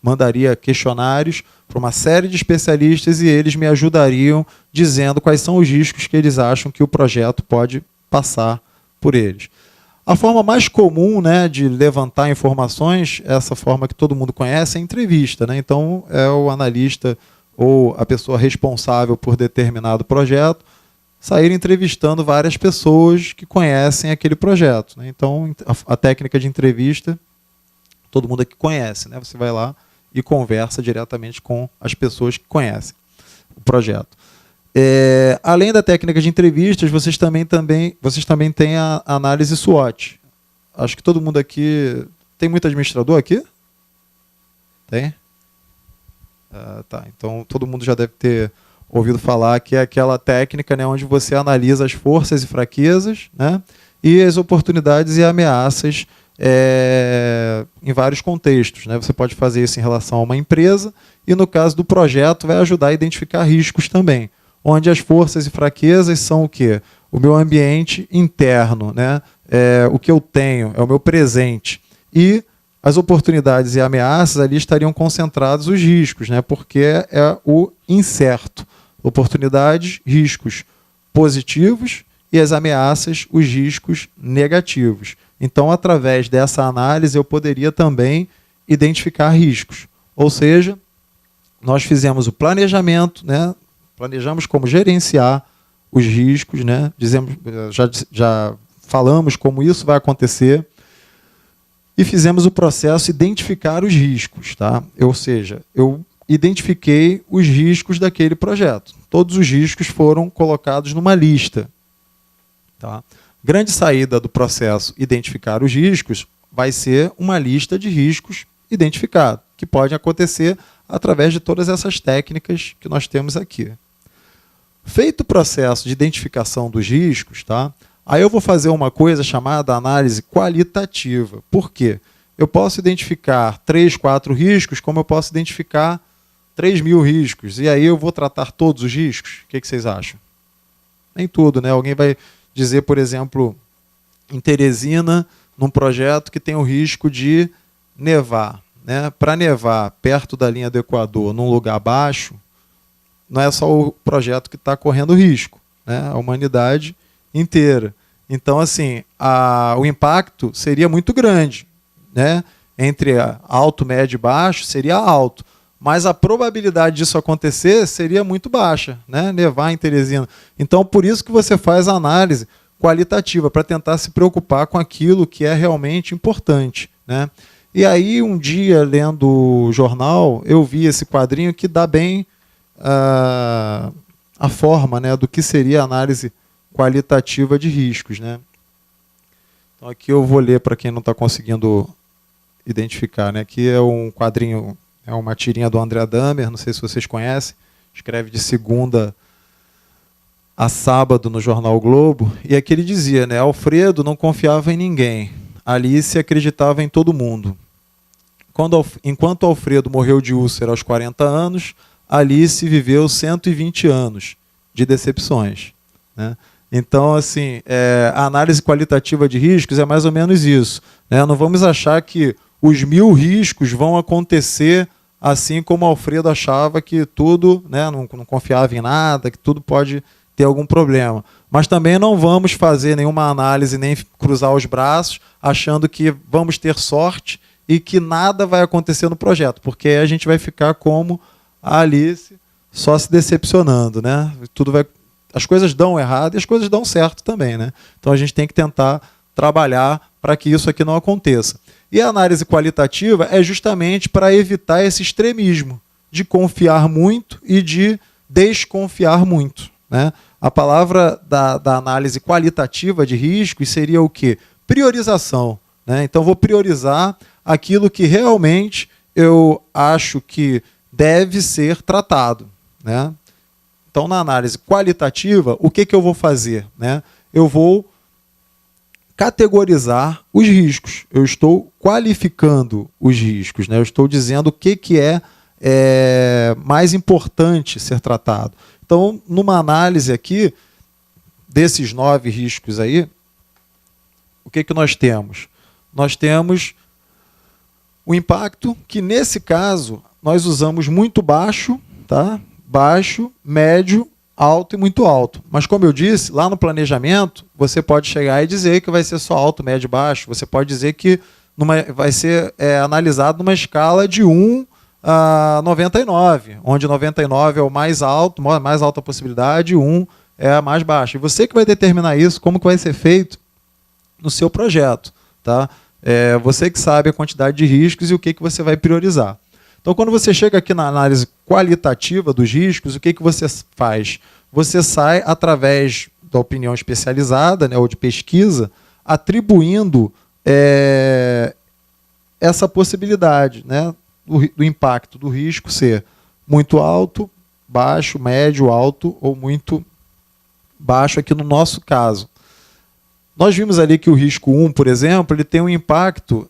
mandaria questionários para uma série de especialistas e eles me ajudariam dizendo quais são os riscos que eles acham que o projeto pode passar por eles. A forma mais comum, né, de levantar informações, essa forma que todo mundo conhece, é a entrevista. Né? Então, é o analista ou a pessoa responsável por determinado projeto sair entrevistando várias pessoas que conhecem aquele projeto. Né? Então, a técnica de entrevista, todo mundo aqui conhece. Né? Você vai lá e conversa diretamente com as pessoas que conhecem o projeto. Além da técnica de entrevistas, vocês também têm a análise SWOT. Acho que todo mundo aqui... Tem muito administrador aqui? Tem? Tá. Então, todo mundo já deve ter ouvido falar que é aquela técnica, né, onde você analisa as forças e fraquezas, né, e as oportunidades e ameaças em vários contextos. Né? Você pode fazer isso em relação a uma empresa e, no caso do projeto, vai ajudar a identificar riscos também, onde as forças e fraquezas são o quê? O meu ambiente interno, né? O que eu tenho, é o meu presente. e as oportunidades e ameaças ali estariam concentrados os riscos, né? Porque é o incerto. Oportunidades, riscos positivos e as ameaças, os riscos negativos. Então, através dessa análise, eu poderia também identificar riscos. Ou seja, nós fizemos o planejamento, né? Planejamos como gerenciar os riscos, né? Já falamos como isso vai acontecer e fizemos o processo identificar os riscos. Tá? Ou seja, eu identifiquei os riscos daquele projeto. Todos os riscos foram colocados numa lista. Tá? Grande saída do processo identificar os riscos vai ser uma lista de riscos identificados, que pode acontecer através de todas essas técnicas que nós temos aqui. Feito o processo de identificação dos riscos, tá? Aí eu vou fazer uma coisa chamada análise qualitativa. Por quê? Eu posso identificar 3, 4 riscos, como eu posso identificar 3.000 riscos. E aí eu vou tratar todos os riscos? O que vocês acham? Nem tudo, né? Alguém vai dizer, por exemplo, em Teresina, num projeto que tem o risco de nevar. Né? Para nevar perto da linha do Equador, num lugar baixo, não é só o projeto que está correndo risco, né? A humanidade inteira. Então, assim, o impacto seria muito grande, né? Entre alto, médio e baixo seria alto, mas a probabilidade disso acontecer seria muito baixa, né? Nevar em Teresina. Então, por isso que você faz a análise qualitativa, para tentar se preocupar com aquilo que é realmente importante, né? E aí, um dia, lendo o jornal, eu vi esse quadrinho que dá bem a forma, né, do que seria a análise qualitativa de riscos, né? Então aqui eu vou ler para quem não está conseguindo identificar, né? Aqui é um quadrinho, é uma tirinha do André Dahmer, não sei se vocês conhecem, escreve de segunda a sábado no jornal o Globo, e aqui ele dizia, né, Alfredo não confiava em ninguém, Alice acreditava em todo mundo. Enquanto Alfredo morreu de úlcera aos 40 anos, Alice viveu 120 anos de decepções, né? Então, assim, a análise qualitativa de riscos é mais ou menos isso, né? Não vamos achar que os 1.000 riscos vão acontecer assim como Alfredo achava que tudo, né, não confiava em nada, que tudo pode ter algum problema. Mas também não vamos fazer nenhuma análise, nem cruzar os braços, achando que vamos ter sorte e que nada vai acontecer no projeto, porque aí a gente vai ficar como a Alice, só se decepcionando, né? As coisas dão errado e as coisas dão certo também, né? Então a gente tem que tentar trabalhar para que isso aqui não aconteça. E a análise qualitativa é justamente para evitar esse extremismo de confiar muito e de desconfiar muito, né? A palavra da análise qualitativa de riscos seria o quê? Priorização, né? Então vou priorizar aquilo que realmente eu acho que deve ser tratado, né? Então, na análise qualitativa, o que eu vou fazer, né? Eu vou categorizar os riscos. Eu estou qualificando os riscos, né? Eu estou dizendo o que é mais importante ser tratado. Então, numa análise aqui, desses 9 riscos aí, o que nós temos? Nós temos o impacto que, nesse caso, nós usamos muito baixo, tá? Baixo, médio, alto e muito alto. Mas, como eu disse, lá no planejamento, você pode chegar e dizer que vai ser só alto, médio e baixo. Você pode dizer que vai ser analisado numa escala de 1 a 99, onde 99 é o mais alto, mais alta possibilidade, e 1 é a mais baixa. E você que vai determinar isso, como que vai ser feito no seu projeto, tá? Você que sabe a quantidade de riscos e o que você vai priorizar. Então, quando você chega aqui na análise qualitativa dos riscos, o que você faz? Você sai, através da opinião especializada, né, ou de pesquisa, atribuindo essa possibilidade, né, do impacto do risco ser muito alto, baixo, médio, alto ou muito baixo aqui no nosso caso. Nós vimos ali que o risco 1, por exemplo, ele tem um impacto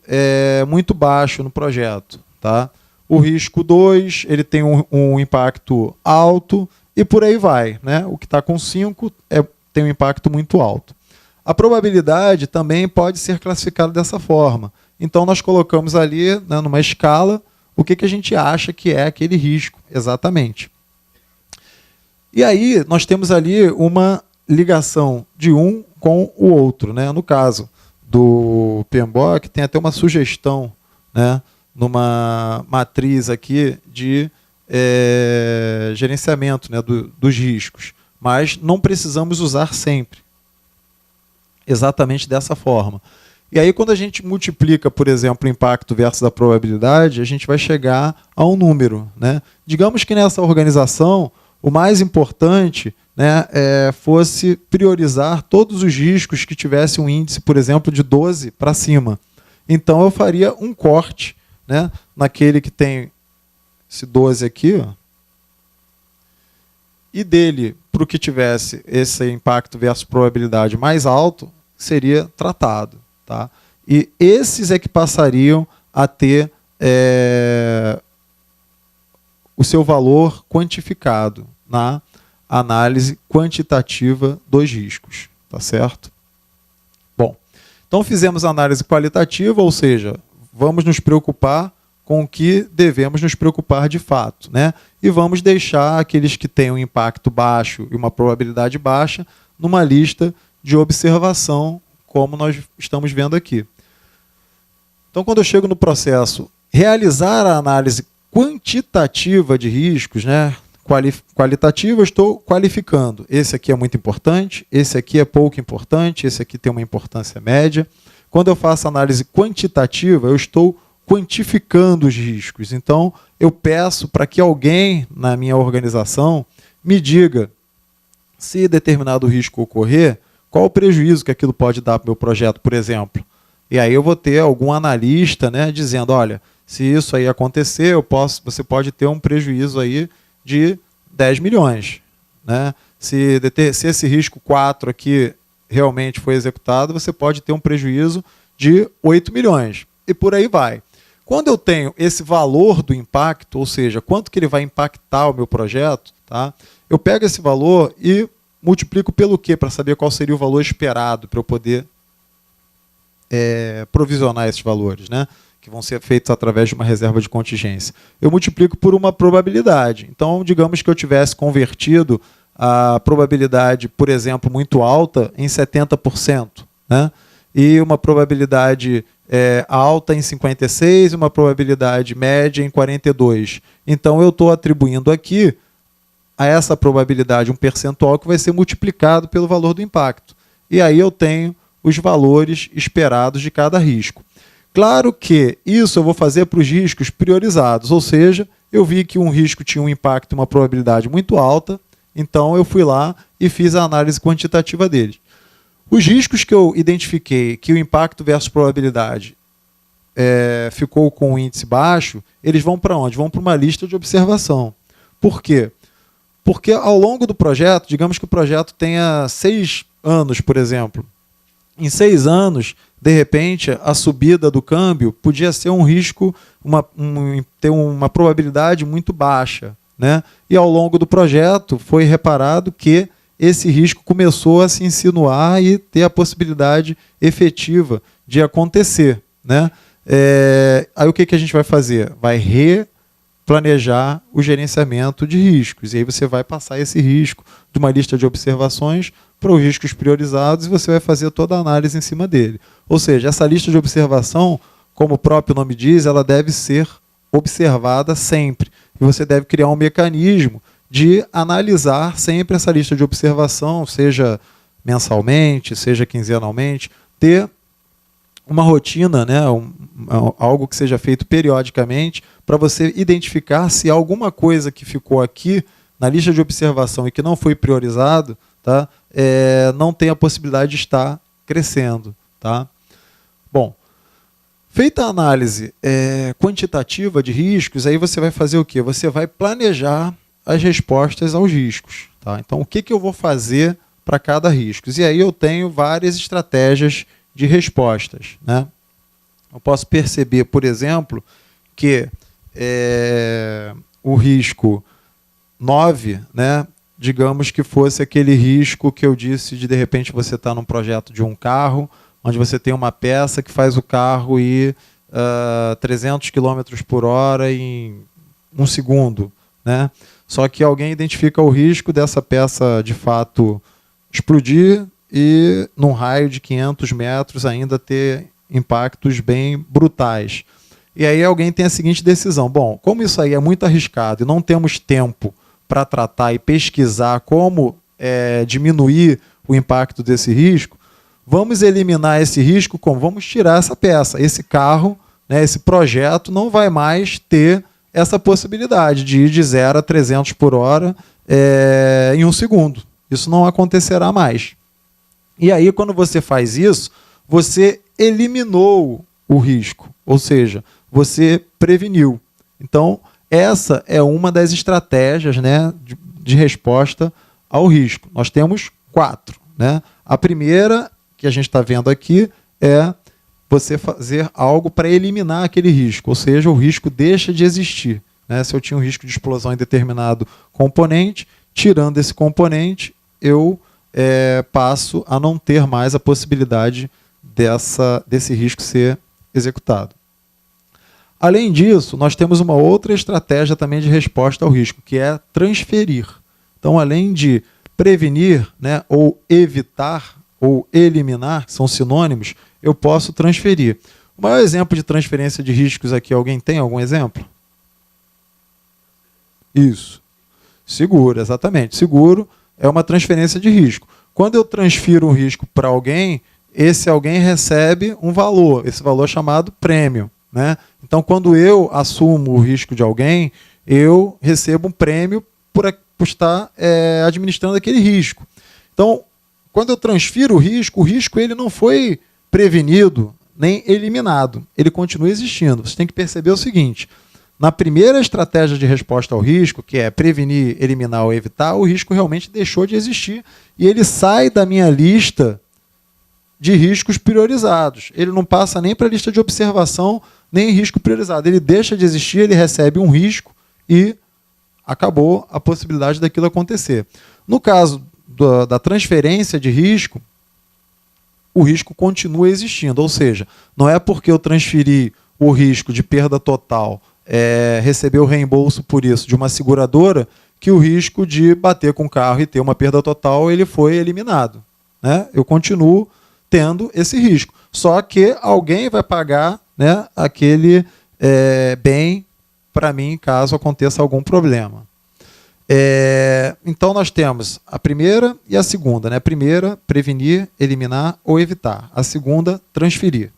muito baixo no projeto, tá? O risco 2, ele tem um impacto alto e por aí vai, né? O que está com 5 tem um impacto muito alto. A probabilidade também pode ser classificada dessa forma. Então nós colocamos ali, né, numa escala, o que a gente acha que é aquele risco exatamente. E aí nós temos ali uma ligação de um com o outro, né? No caso do PMBOK, tem até uma sugestão, né, numa matriz aqui de gerenciamento, né, dos riscos, mas não precisamos usar sempre exatamente dessa forma. E aí, quando a gente multiplica, por exemplo, o impacto versus a probabilidade, a gente vai chegar a um número, né? Digamos que nessa organização, o mais importante, né, fosse priorizar todos os riscos que tivessem um índice, por exemplo, de 12 para cima. Então, eu faria um corte, né, naquele que tem esse 12 aqui, ó, e dele, para o que tivesse esse impacto versus probabilidade mais alto, seria tratado. Tá? E esses é que passariam a ter o seu valor quantificado na análise quantitativa dos riscos. Tá certo? Bom, então fizemos a análise qualitativa, ou seja, vamos nos preocupar com o que devemos nos preocupar de fato, né? E vamos deixar aqueles que têm um impacto baixo e uma probabilidade baixa numa lista de observação, como nós estamos vendo aqui. Então, quando eu chego no processo realizar a análise quantitativa de riscos, né, qualitativa, eu estou qualificando. Esse aqui é muito importante, esse aqui é pouco importante, esse aqui tem uma importância média. Quando eu faço análise quantitativa, eu estou quantificando os riscos. Então, eu peço para que alguém na minha organização me diga, se determinado risco ocorrer, qual o prejuízo que aquilo pode dar para o meu projeto, por exemplo. E aí eu vou ter algum analista, né, dizendo, olha, se isso aí acontecer, você pode ter um prejuízo aí de 10 milhões. Né? Se esse risco 4 aqui realmente foi executado, você pode ter um prejuízo de 8 milhões. E por aí vai. Quando eu tenho esse valor do impacto, ou seja, quanto que ele vai impactar o meu projeto, tá? Eu pego esse valor e multiplico pelo quê? Para saber qual seria o valor esperado para eu poder provisionar esses valores, né? Que vão ser feitos através de uma reserva de contingência. Eu multiplico por uma probabilidade. Então, digamos que eu tivesse convertido a probabilidade, por exemplo, muito alta em 70%, né? E uma probabilidade alta em 56% e uma probabilidade média em 42%. Então, eu estou atribuindo aqui a essa probabilidade um percentual que vai ser multiplicado pelo valor do impacto. E aí eu tenho os valores esperados de cada risco. Claro que isso eu vou fazer para os riscos priorizados, ou seja, eu vi que um risco tinha um impacto e uma probabilidade muito alta, então eu fui lá e fiz a análise quantitativa deles. Os riscos que eu identifiquei que o impacto versus probabilidade ficou com um índice baixo, eles vão para onde? Vão para uma lista de observação. Por quê? Porque ao longo do projeto, digamos que o projeto tenha 6 anos, por exemplo. Em 6 anos, de repente, a subida do câmbio podia ser um risco, ter uma probabilidade muito baixa. Né? E ao longo do projeto foi reparado que esse risco começou a se insinuar e ter a possibilidade efetiva de acontecer. Né? Aí o que a gente vai fazer? Vai replanejar o gerenciamento de riscos. E aí você vai passar esse risco de uma lista de observações para os riscos priorizados e você vai fazer toda a análise em cima dele. Ou seja, essa lista de observação, como o próprio nome diz, ela deve ser observada sempre. E você deve criar um mecanismo de analisar sempre essa lista de observação, seja mensalmente, seja quinzenalmente, ter uma rotina, né, algo que seja feito periodicamente, para você identificar se alguma coisa que ficou aqui na lista de observação e que não foi priorizado, tá, não tem a possibilidade de estar crescendo. Tá? Bom, feita a análise quantitativa de riscos, aí você vai fazer o quê? Você vai planejar as respostas aos riscos. Tá? Então, o que eu vou fazer para cada risco? E aí eu tenho várias estratégias de respostas. Né? Eu posso perceber, por exemplo, que o risco 9, né, digamos que fosse aquele risco que eu disse de repente você está num projeto de um carro, onde você tem uma peça que faz o carro ir 300 km por hora em 1 segundo, né? Só que alguém identifica o risco dessa peça, de fato, explodir e, num raio de 500 metros, ainda ter impactos bem brutais. E aí alguém tem a seguinte decisão: bom, como isso aí é muito arriscado e não temos tempo para tratar e pesquisar como diminuir o impacto desse risco, vamos eliminar esse risco como? Vamos tirar essa peça. Esse carro, né, esse projeto não vai mais ter essa possibilidade de ir de 0 a 300 por hora em 1 segundo. Isso não acontecerá mais. E aí, quando você faz isso, você eliminou o risco, ou seja, você preveniu. Então, essa é uma das estratégias, né, de resposta ao risco. Nós temos 4. Né? A primeira, que a gente está vendo aqui, é você fazer algo para eliminar aquele risco, ou seja, o risco deixa de existir. Né? Se eu tinha um risco de explosão em determinado componente, tirando esse componente, eu passo a não ter mais a possibilidade desse risco ser executado. Além disso, nós temos uma outra estratégia também de resposta ao risco, que é transferir. Então, além de prevenir, né, ou evitar, ou eliminar, que são sinônimos, eu posso transferir. O maior exemplo de transferência de riscos aqui, alguém tem algum exemplo? Isso. Seguro, exatamente. Seguro é uma transferência de risco. Quando eu transfiro um risco para alguém, esse alguém recebe um valor. Esse valor é chamado prêmio. Né? Então, quando eu assumo o risco de alguém, eu recebo um prêmio por estar administrando aquele risco. Então, quando eu transfiro o risco ele não foi prevenido nem eliminado. Ele continua existindo. Você tem que perceber o seguinte: na primeira estratégia de resposta ao risco, que é prevenir, eliminar ou evitar, o risco realmente deixou de existir e ele sai da minha lista de riscos priorizados. Ele não passa nem para a lista de observação, nem risco priorizado. Ele deixa de existir, ele recebe um risco e acabou a possibilidade daquilo acontecer. No caso da transferência de risco, o risco continua existindo. Ou seja, não é porque eu transferi o risco de perda total, receber o reembolso por isso de uma seguradora, que o risco de bater com o carro e ter uma perda total ele foi eliminado. Né? Eu continuo tendo esse risco. Só que alguém vai pagar, né, aquele bem para mim caso aconteça algum problema. Então nós temos a primeira e a segunda. Né? A primeira, prevenir, eliminar ou evitar. A segunda, transferir.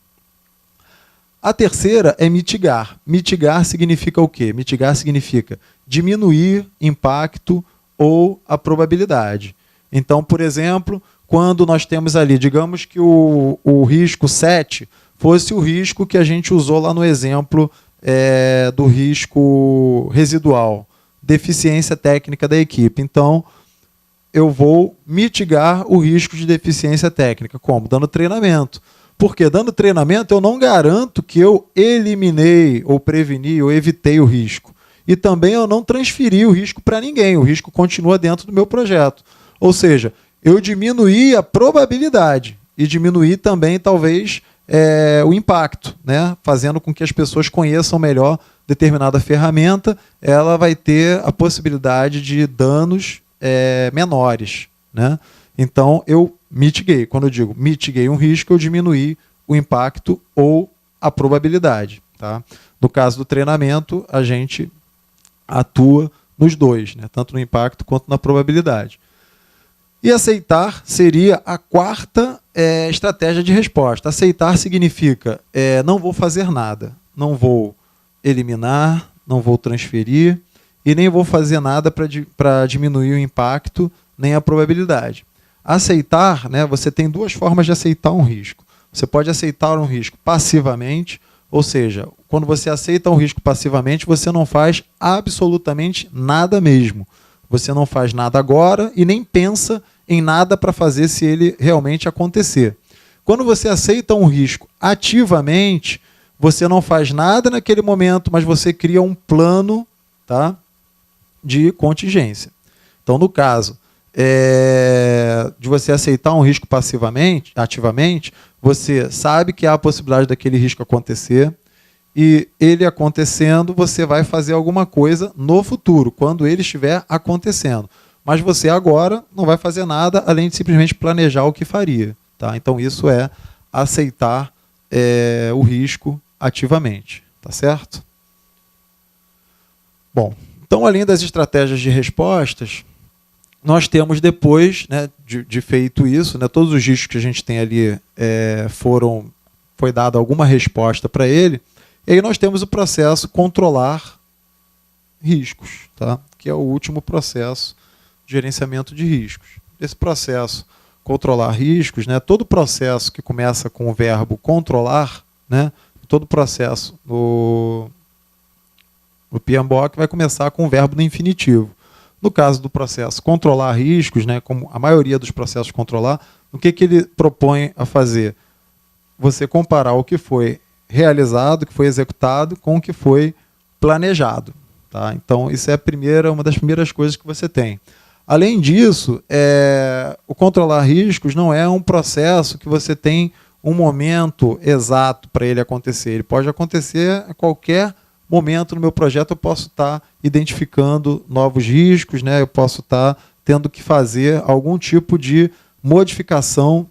A terceira é mitigar. Mitigar significa o quê? Mitigar significa diminuir impacto ou a probabilidade. Então, por exemplo, quando nós temos ali, digamos que o risco 7 fosse o risco que a gente usou lá no exemplo do risco residual, deficiência técnica da equipe. Então, eu vou mitigar o risco de deficiência técnica. Como? Dando treinamento. Porque dando treinamento eu não garanto que eu eliminei, ou preveni, ou evitei o risco. E também eu não transferi o risco para ninguém. O risco continua dentro do meu projeto. Ou seja, eu diminuí a probabilidade e diminuí também, talvez, o impacto, né? Fazendo com que as pessoas conheçam melhor determinada ferramenta, ela vai ter a possibilidade de danos menores. Né? Então, eu mitiguei. Quando eu digo mitiguei um risco, eu diminuí o impacto ou a probabilidade. Tá? No caso do treinamento, a gente atua nos dois, né? Tanto no impacto quanto na probabilidade. E aceitar seria a quarta estratégia de resposta. Aceitar significa não vou fazer nada, não vou eliminar, não vou transferir e nem vou fazer nada para diminuir o impacto nem a probabilidade. Aceitar, né, você tem duas formas de aceitar um risco. Você pode aceitar um risco passivamente, ou seja, quando você aceita um risco passivamente, você não faz absolutamente nada mesmo. Você não faz nada agora e nem pensa em nada para fazer se ele realmente acontecer. Quando você aceita um risco ativamente, você não faz nada naquele momento, mas você cria um plano, tá, de contingência. Então, no caso de você aceitar um risco passivamente, ativamente, você sabe que há a possibilidade daquele risco acontecer, e ele acontecendo, você vai fazer alguma coisa no futuro, quando ele estiver acontecendo. Mas você agora não vai fazer nada além de simplesmente planejar o que faria. Tá? Então isso é aceitar o risco ativamente. Tá certo? Bom, então além das estratégias de respostas, nós temos depois, né, de feito isso, né, todos os riscos que a gente tem ali foi dada alguma resposta para ele, e aí nós temos o processo controlar riscos, tá? Que é o último processo de gerenciamento de riscos. Esse processo controlar riscos, né, todo processo que começa com o verbo controlar, né, todo processo no PMBOK vai começar com o verbo no infinitivo. No caso do processo controlar riscos, né, como a maioria dos processos controlar, o que ele propõe a fazer? Você comparar o que foi realizado, o que foi executado, com o que foi planejado. Tá? Então, isso é uma das primeiras coisas que você tem. Além disso, o controlar riscos não é um processo que você tem um momento exato para ele acontecer. Ele pode acontecer a qualquer momento no meu projeto. Eu posso estar identificando novos riscos, né? Eu posso estar tendo que fazer algum tipo de modificação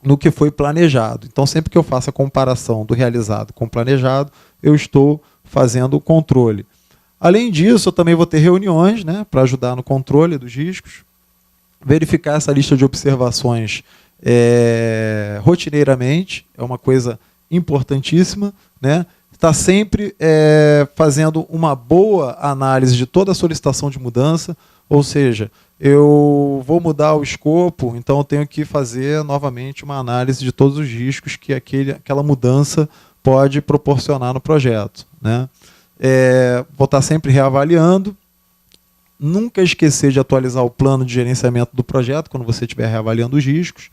no que foi planejado. Então, sempre que eu faço a comparação do realizado com o planejado, eu estou fazendo o controle. Além disso, eu também vou ter reuniões, né, para ajudar no controle dos riscos, verificar essa lista de observações rotineiramente, é uma coisa importantíssima, né? Está sempre fazendo uma boa análise de toda a solicitação de mudança, ou seja, eu vou mudar o escopo, então eu tenho que fazer novamente uma análise de todos os riscos que aquela mudança pode proporcionar no projeto, né? Vou estar sempre reavaliando, nunca esquecer de atualizar o plano de gerenciamento do projeto quando você estiver reavaliando os riscos,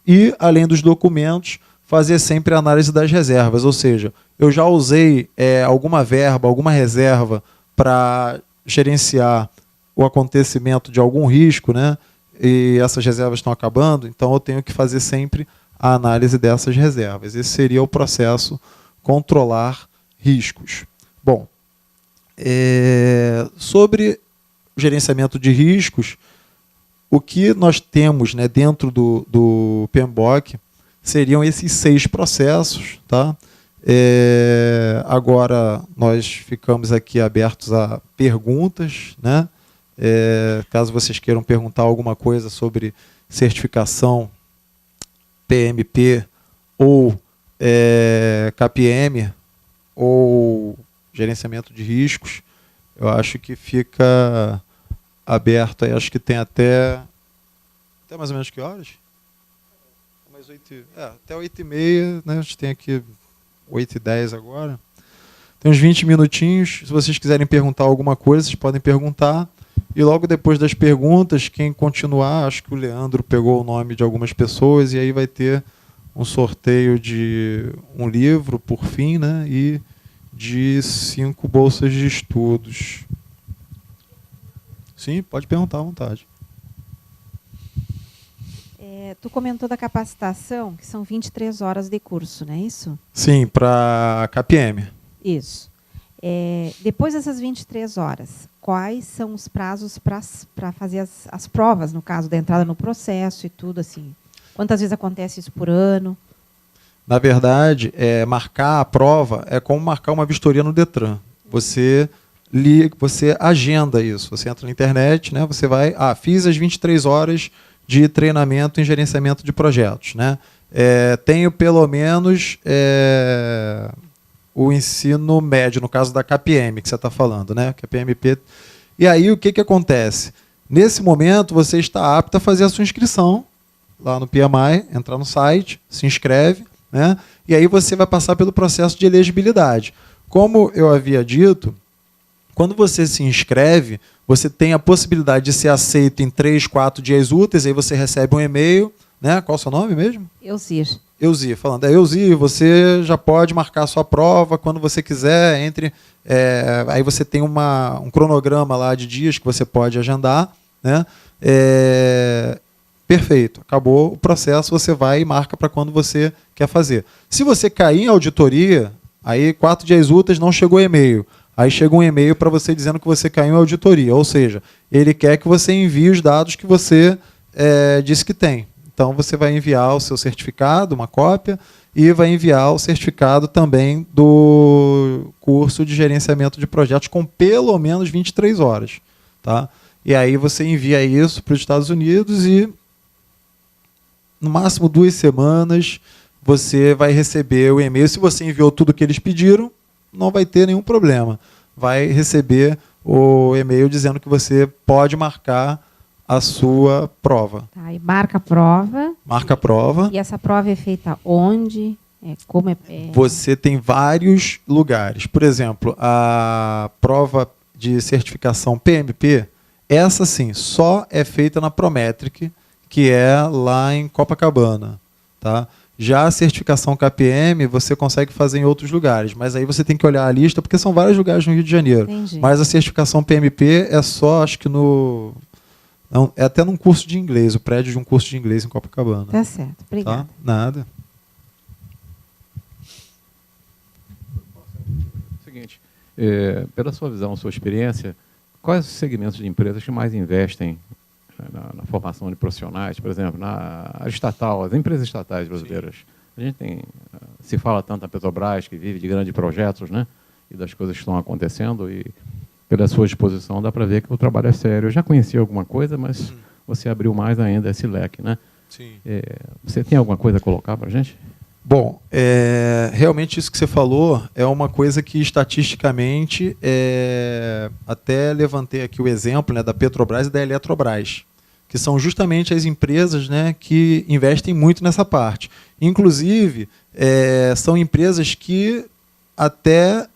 e, além dos documentos, fazer sempre a análise das reservas, ou seja, eu já usei alguma verba, alguma reserva para gerenciar o acontecimento de algum risco, né? E essas reservas estão acabando, então eu tenho que fazer sempre a análise dessas reservas. Esse seria o processo controlar riscos. Bom, sobre o gerenciamento de riscos, o que nós temos, né, dentro do PMBOK seriam esses 6 processos. Tá? Agora nós ficamos aqui abertos a perguntas, né? Caso vocês queiram perguntar alguma coisa sobre certificação PMP ou KPM ou gerenciamento de riscos, eu acho que fica aberto. Aí, acho que tem até mais ou menos que horas? Mais 8, até 8h30, né? A gente tem aqui 8h10 agora. Tem uns 20 minutinhos. Se vocês quiserem perguntar alguma coisa, vocês podem perguntar. E logo depois das perguntas, quem continuar, acho que o Leandro pegou o nome de algumas pessoas, e aí vai ter um sorteio de um livro, por fim, né? E de 5 bolsas de estudos. Sim, pode perguntar à vontade. Tu comentou da capacitação, que são 23 horas de curso, não é isso? Sim, para KPM. Isso. Depois dessas 23 horas, quais são os prazos para fazer as provas, no caso da entrada no processo e tudo assim? Quantas vezes acontece isso por ano? Na verdade, marcar a prova é como marcar uma vistoria no Detran. Você agenda isso. Você entra na internet, né? Você vai... fiz as 23 horas de treinamento em gerenciamento de projetos, né? Tenho pelo menos o ensino médio, no caso da KPM, que você está falando, né? KPMP. E aí, o que acontece? Nesse momento, você está apto a fazer a sua inscrição lá no PMI, entrar no site, se inscreve, né? E aí você vai passar pelo processo de elegibilidade. Como eu havia dito, quando você se inscreve, você tem a possibilidade de ser aceito em 3, 4 dias úteis, aí você recebe um e-mail, né? Qual é o seu nome mesmo? Elzir. Elzir, falando, Elzir, você já pode marcar a sua prova quando você quiser, aí você tem um cronograma lá de dias que você pode agendar, né? perfeito, acabou o processo, você vai e marca para quando você quer fazer. Se você cair em auditoria, aí 4 dias úteis não chegou e-mail. Aí chega um e-mail para você dizendo que você caiu em auditoria, ou seja, ele quer que você envie os dados que você disse que tem. Então você vai enviar o seu certificado, uma cópia, e vai enviar o certificado também do curso de gerenciamento de projetos com pelo menos 23 horas. Tá? E aí você envia isso para os Estados Unidos e no máximo 2 semanas você vai receber o e-mail. Se você enviou tudo que eles pediram, não vai ter nenhum problema. Vai receber o e-mail dizendo que você pode marcar a sua prova. Tá, e marca a prova. Marca a prova. E essa prova é feita onde? Como Você tem vários lugares. Por exemplo, a prova de certificação PMP, essa sim, só é feita na Prometric, que é lá em Copacabana. Tá? Já a certificação KPM você consegue fazer em outros lugares, mas aí você tem que olhar a lista, porque são vários lugares no Rio de Janeiro. Entendi. Mas a certificação PMP é só, acho que no... Não, é até num curso de inglês, o prédio de um curso de inglês em Copacabana. Tá certo, obrigada. Tá? Nada. Seguinte, pela sua visão, sua experiência, quais os segmentos de empresas que mais investem na formação de profissionais, por exemplo, na estatal, as empresas estatais brasileiras? Sim. A gente se fala tanto na Petrobras, que vive de grandes projetos, né, e das coisas que estão acontecendo, e pela sua exposição dá para ver que o trabalho é sério. Eu já conhecia alguma coisa, mas você abriu mais ainda esse leque, né? Sim. Você tem alguma coisa a colocar para a gente? Bom, realmente isso que você falou é uma coisa que estatisticamente, até levantei aqui o exemplo, né, da Petrobras e da Eletrobras, que são justamente as empresas, né, que investem muito nessa parte. Inclusive, são empresas que até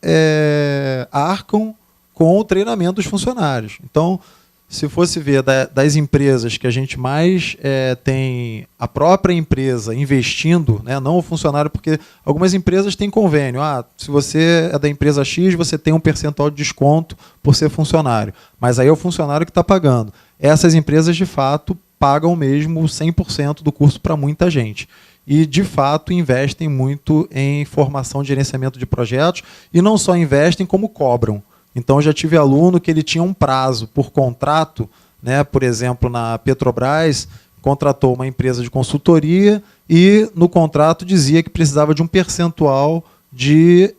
arcam com o treinamento dos funcionários. Então, se fosse ver das empresas que a gente mais tem a própria empresa investindo, né, não o funcionário, porque algumas empresas têm convênio. Se você é da empresa X, você tem um percentual de desconto por ser funcionário. Mas aí é o funcionário que está pagando. Essas empresas, de fato, pagam mesmo 100% do curso para muita gente. E, de fato, investem muito em formação de gerenciamento de projetos, e não só investem, como cobram. Então, eu já tive aluno que ele tinha um prazo por contrato, né? Por exemplo, na Petrobras, contratou uma empresa de consultoria e no contrato dizia que precisava de um percentual de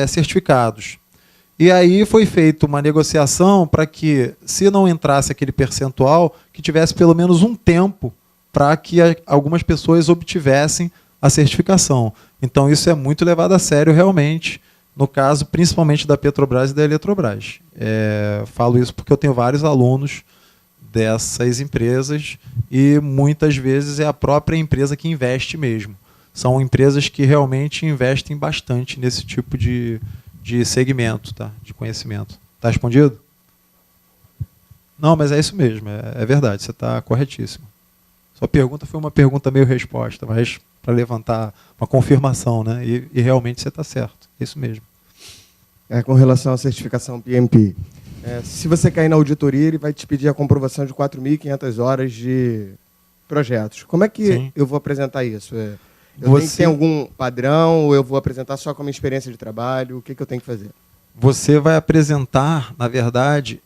certificados. E aí foi feita uma negociação para que, se não entrasse aquele percentual, que tivesse pelo menos um tempo para que algumas pessoas obtivessem a certificação. Então, isso é muito levado a sério realmente, no caso, principalmente da Petrobras e da Eletrobras. Falo isso porque eu tenho vários alunos dessas empresas e muitas vezes é a própria empresa que investe mesmo. São empresas que realmente investem bastante nesse tipo de segmento, tá? De conhecimento. Está respondido? Não, mas é isso mesmo, é verdade, você está corretíssimo. Sua pergunta foi uma pergunta meio resposta, mas para levantar uma confirmação, né? E realmente você está certo. Isso mesmo. Com relação à certificação PMP, se você cair na auditoria, ele vai te pedir a comprovação de 4.500 horas de projetos. Como é que Sim. eu vou apresentar isso? Tem algum padrão ou eu vou apresentar só como experiência de trabalho? O que eu tenho que fazer? Você vai apresentar, na verdade,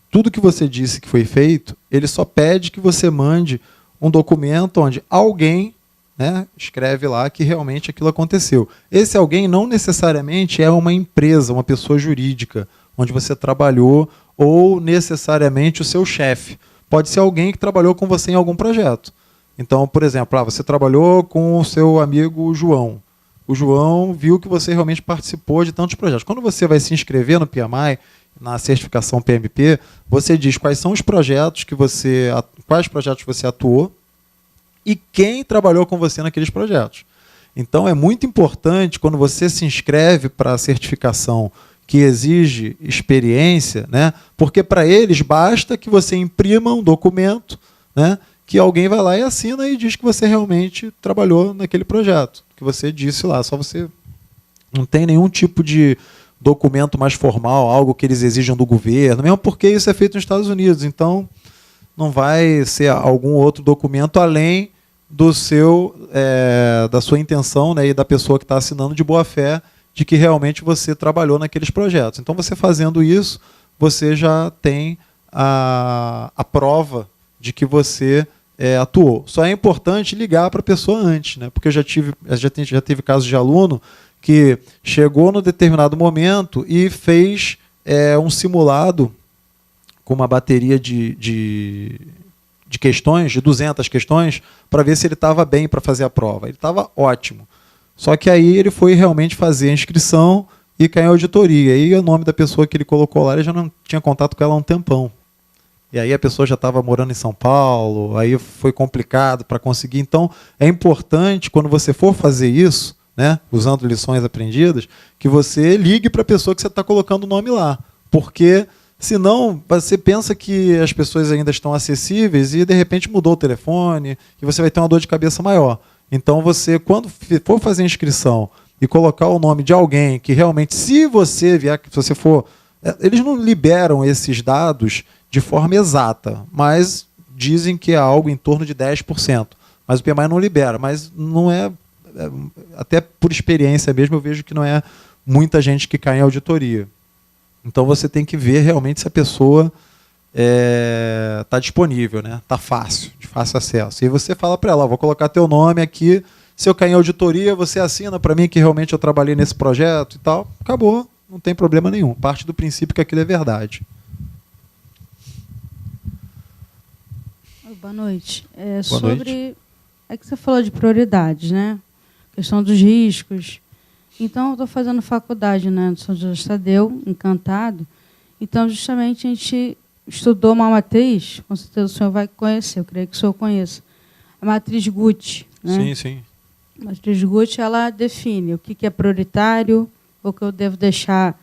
tudo que você disse que foi feito, ele só pede que você mande um documento onde alguém, né, escreve lá que realmente aquilo aconteceu. Esse alguém não necessariamente é uma empresa, uma pessoa jurídica, onde você trabalhou, ou necessariamente o seu chefe. Pode ser alguém que trabalhou com você em algum projeto. Então, por exemplo, você trabalhou com o seu amigo João. O João viu que você realmente participou de tantos projetos. Quando você vai se inscrever no PMI, na certificação PMP, você diz quais são os projetos quais projetos você atuou, e quem trabalhou com você naqueles projetos. Então, é muito importante, quando você se inscreve para a certificação que exige experiência, né, porque para eles basta que você imprima um documento, né, que alguém vai lá e assina e diz que você realmente trabalhou naquele projeto, que você disse lá. Só você não tem nenhum tipo de documento mais formal, algo que eles exijam do governo, mesmo porque isso é feito nos Estados Unidos. Então, não vai ser algum outro documento além do da sua intenção, né, e da pessoa que está assinando de boa fé de que realmente você trabalhou naqueles projetos. Então, você fazendo isso, você já tem a prova de que você atuou. Só é importante ligar para a pessoa antes, né? Porque já teve casos de aluno que chegou no determinado momento e fez um simulado com uma bateria de questões, de 200 questões, para ver se ele estava bem para fazer a prova. Ele estava ótimo. Só que aí ele foi realmente fazer a inscrição e caiu em auditoria. E o nome da pessoa que ele colocou lá, ele já não tinha contato com ela há um tempão. E aí a pessoa já estava morando em São Paulo, aí foi complicado para conseguir. Então, é importante, quando você for fazer isso, né, usando lições aprendidas, que você ligue para a pessoa que você está colocando o nome lá. Porque, senão, você pensa que as pessoas ainda estão acessíveis e, de repente, mudou o telefone e você vai ter uma dor de cabeça maior. Então, você, quando for fazer a inscrição e colocar o nome de alguém que realmente, se você for... Eles não liberam esses dados de forma exata, mas dizem que é algo em torno de 10%. Mas o PMI não libera, mas não até por experiência mesmo, eu vejo que não é muita gente que cai em auditoria. Então você tem que ver realmente se a pessoa está disponível, né? Está fácil, de fácil acesso. E você fala para ela, vou colocar teu nome aqui, se eu cair em auditoria, você assina para mim que realmente eu trabalhei nesse projeto e tal. Acabou, não tem problema nenhum. Parte do princípio que aquilo é verdade. Boa noite. Boa noite. É que você falou de prioridades, né? Questão dos riscos. Então, eu estou fazendo faculdade, né, no São José Tadeu, Encantado. Então, justamente, a gente estudou uma matriz, com certeza o senhor vai conhecer, eu creio que o senhor conheça, a matriz Gucci. Né? Sim, sim. A matriz Gucci, ela define o que é prioritário, o que eu devo deixar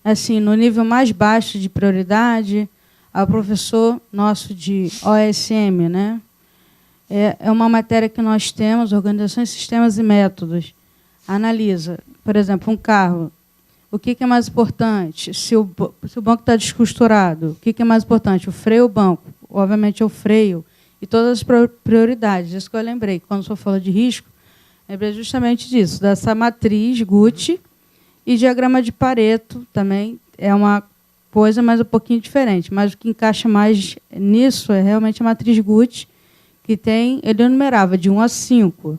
assim, no nível mais baixo de prioridade. O professor nosso de OSM, né? É uma matéria que nós temos, Organizações, Sistemas e Métodos. Analisa, por exemplo, um carro. O que é mais importante? Se o banco está descosturado, o que é mais importante? O freio ou o banco? Obviamente é o freio. E todas as prioridades. Isso que eu lembrei. Quando o senhor falou de risco, lembrei justamente disso, dessa matriz Gucci e diagrama de Pareto também é uma coisa, mas um pouquinho diferente. Mas o que encaixa mais nisso é realmente a matriz Gucci, que tem, ele enumerava de 1 a 5.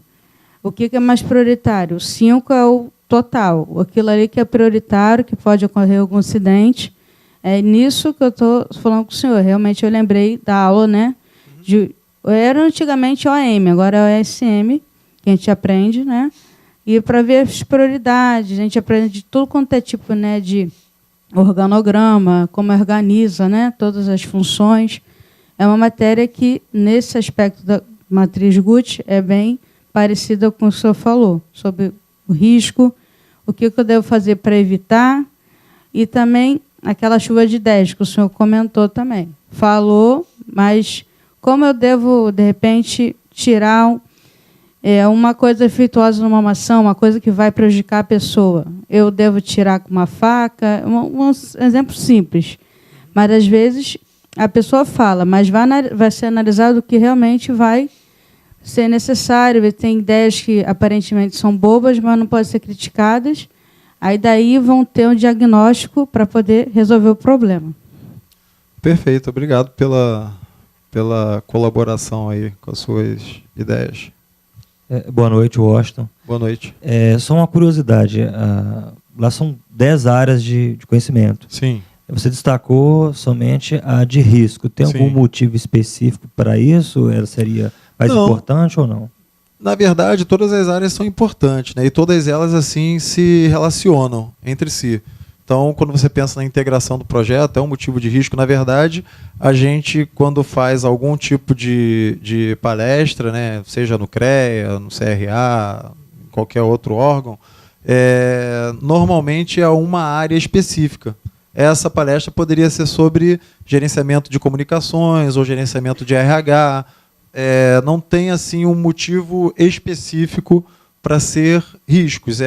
O que é mais prioritário? O 5 é o total. Aquilo ali que é prioritário, que pode ocorrer algum acidente. É nisso que eu estou falando com o senhor. Realmente eu lembrei da aula, né? Era antigamente OM, agora é OSM, que a gente aprende, né? E para ver as prioridades, a gente aprende de tudo quanto é tipo, né, de organograma, como organiza, né, todas as funções. É uma matéria que, nesse aspecto da matriz Gucci, é bem parecida com o que o senhor falou, sobre o risco, o que eu devo fazer para evitar, e também aquela chuva de 10, que o senhor comentou também. Falou, mas como eu devo, de repente, tirar uma coisa efeituosa numa maçã, uma coisa que vai prejudicar a pessoa? Eu devo tirar com uma faca? Um exemplo simples. Mas, às vezes, a pessoa fala, mas vai ser analisado o que realmente vai ser necessário. Tem ideias que, aparentemente, são bobas, mas não podem ser criticadas. Aí, daí, vão ter um diagnóstico para poder resolver o problema. Perfeito. Obrigado pela colaboração aí com as suas ideias. Boa noite, Washington. Boa noite. Só uma curiosidade. Lá são 10 áreas de conhecimento. Sim. Você destacou somente a de risco. Tem algum motivo específico para isso? Ela seria mais importante ou não? Na verdade, todas as áreas são importantes, né? E todas elas assim se relacionam entre si. Então, quando você pensa na integração do projeto, é um motivo de risco. Na verdade, a gente, quando faz algum tipo de palestra, né, seja no CREA, no CRA, em qualquer outro órgão, normalmente é uma área específica. Essa palestra poderia ser sobre gerenciamento de comunicações ou gerenciamento de RH. Não tem assim um motivo específico para ser riscos.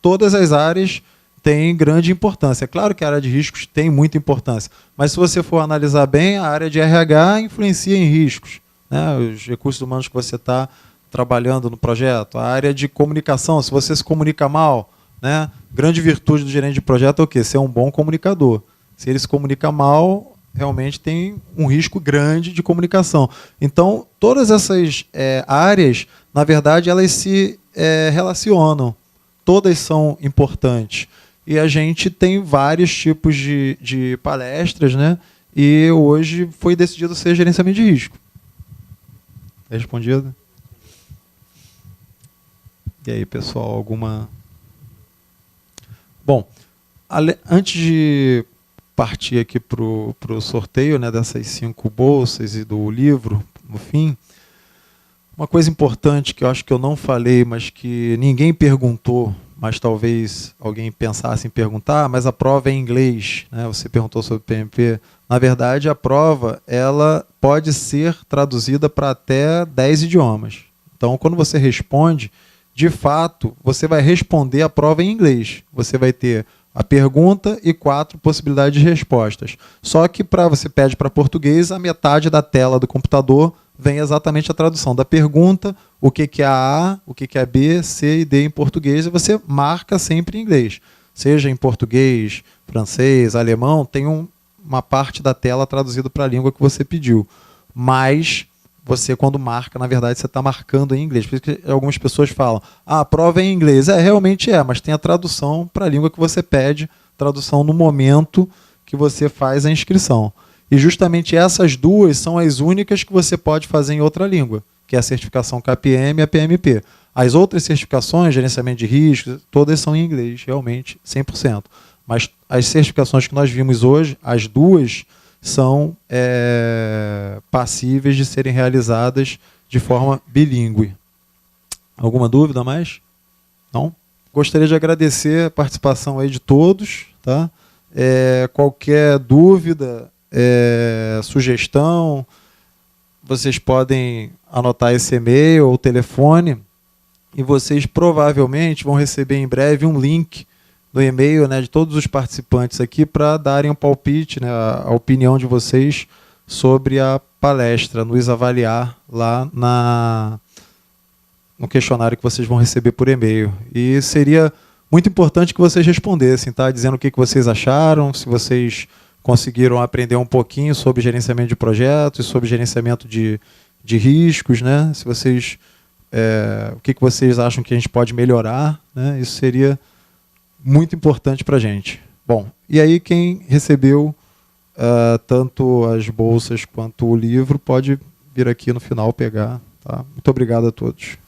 Todas as áreas tem grande importância. É claro que a área de riscos tem muita importância, mas se você for analisar bem, a área de RH influencia em riscos, né? Os recursos humanos que você está trabalhando no projeto, a área de comunicação, se você se comunica mal, né? Grande virtude do gerente de projeto é o quê? Ser um bom comunicador. Se ele se comunica mal, realmente tem um risco grande de comunicação. Então, todas essas áreas, na verdade, elas se relacionam. Todas são importantes. E a gente tem vários tipos de palestras, né? E hoje foi decidido ser gerenciamento de risco. Respondido? E aí, pessoal, alguma... Bom, antes de partir aqui para o sorteio, né, dessas 5 bolsas e do livro, no fim, uma coisa importante que eu acho que eu não falei, mas que ninguém perguntou, mas talvez alguém pensasse em perguntar, mas a prova é em inglês, né? Você perguntou sobre o PMP. Na verdade, a prova ela pode ser traduzida para até 10 idiomas. Então, quando você responde, de fato, você vai responder a prova em inglês. Você vai ter a pergunta e 4 possibilidades de respostas. Só que você pede para português, a metade da tela do computador vem exatamente a tradução da pergunta, o que é A, o que é B, C e D em português, e você marca sempre em inglês. Seja em português, francês, alemão, tem uma parte da tela traduzida para a língua que você pediu. Mas você, quando marca, na verdade, você está marcando em inglês. Por isso que algumas pessoas falam, a prova é em inglês. Realmente é, mas tem a tradução para a língua que você pede, tradução no momento que você faz a inscrição. E justamente essas 2 são as únicas que você pode fazer em outra língua, que é a certificação KPM e a PMP. As outras certificações, gerenciamento de riscos, todas são em inglês, realmente, 100%. Mas as certificações que nós vimos hoje, as 2 são passíveis de serem realizadas de forma bilíngue. Alguma dúvida mais? Não? Gostaria de agradecer a participação aí de todos. Tá? Qualquer dúvida, sugestão, vocês podem anotar esse e-mail ou telefone e vocês provavelmente vão receber em breve um link no e-mail, né, de todos os participantes aqui para darem um palpite, né, a opinião de vocês sobre a palestra, nos avaliar lá no questionário que vocês vão receber por e-mail. E seria muito importante que vocês respondessem, tá? Dizendo o que vocês acharam, se vocês conseguiram aprender um pouquinho sobre gerenciamento de projetos, sobre gerenciamento de riscos, né? Se vocês, o que vocês acham que a gente pode melhorar, né? Isso seria muito importante para a gente. Bom, e aí quem recebeu tanto as bolsas quanto o livro pode vir aqui no final pegar. Tá? Muito obrigado a todos.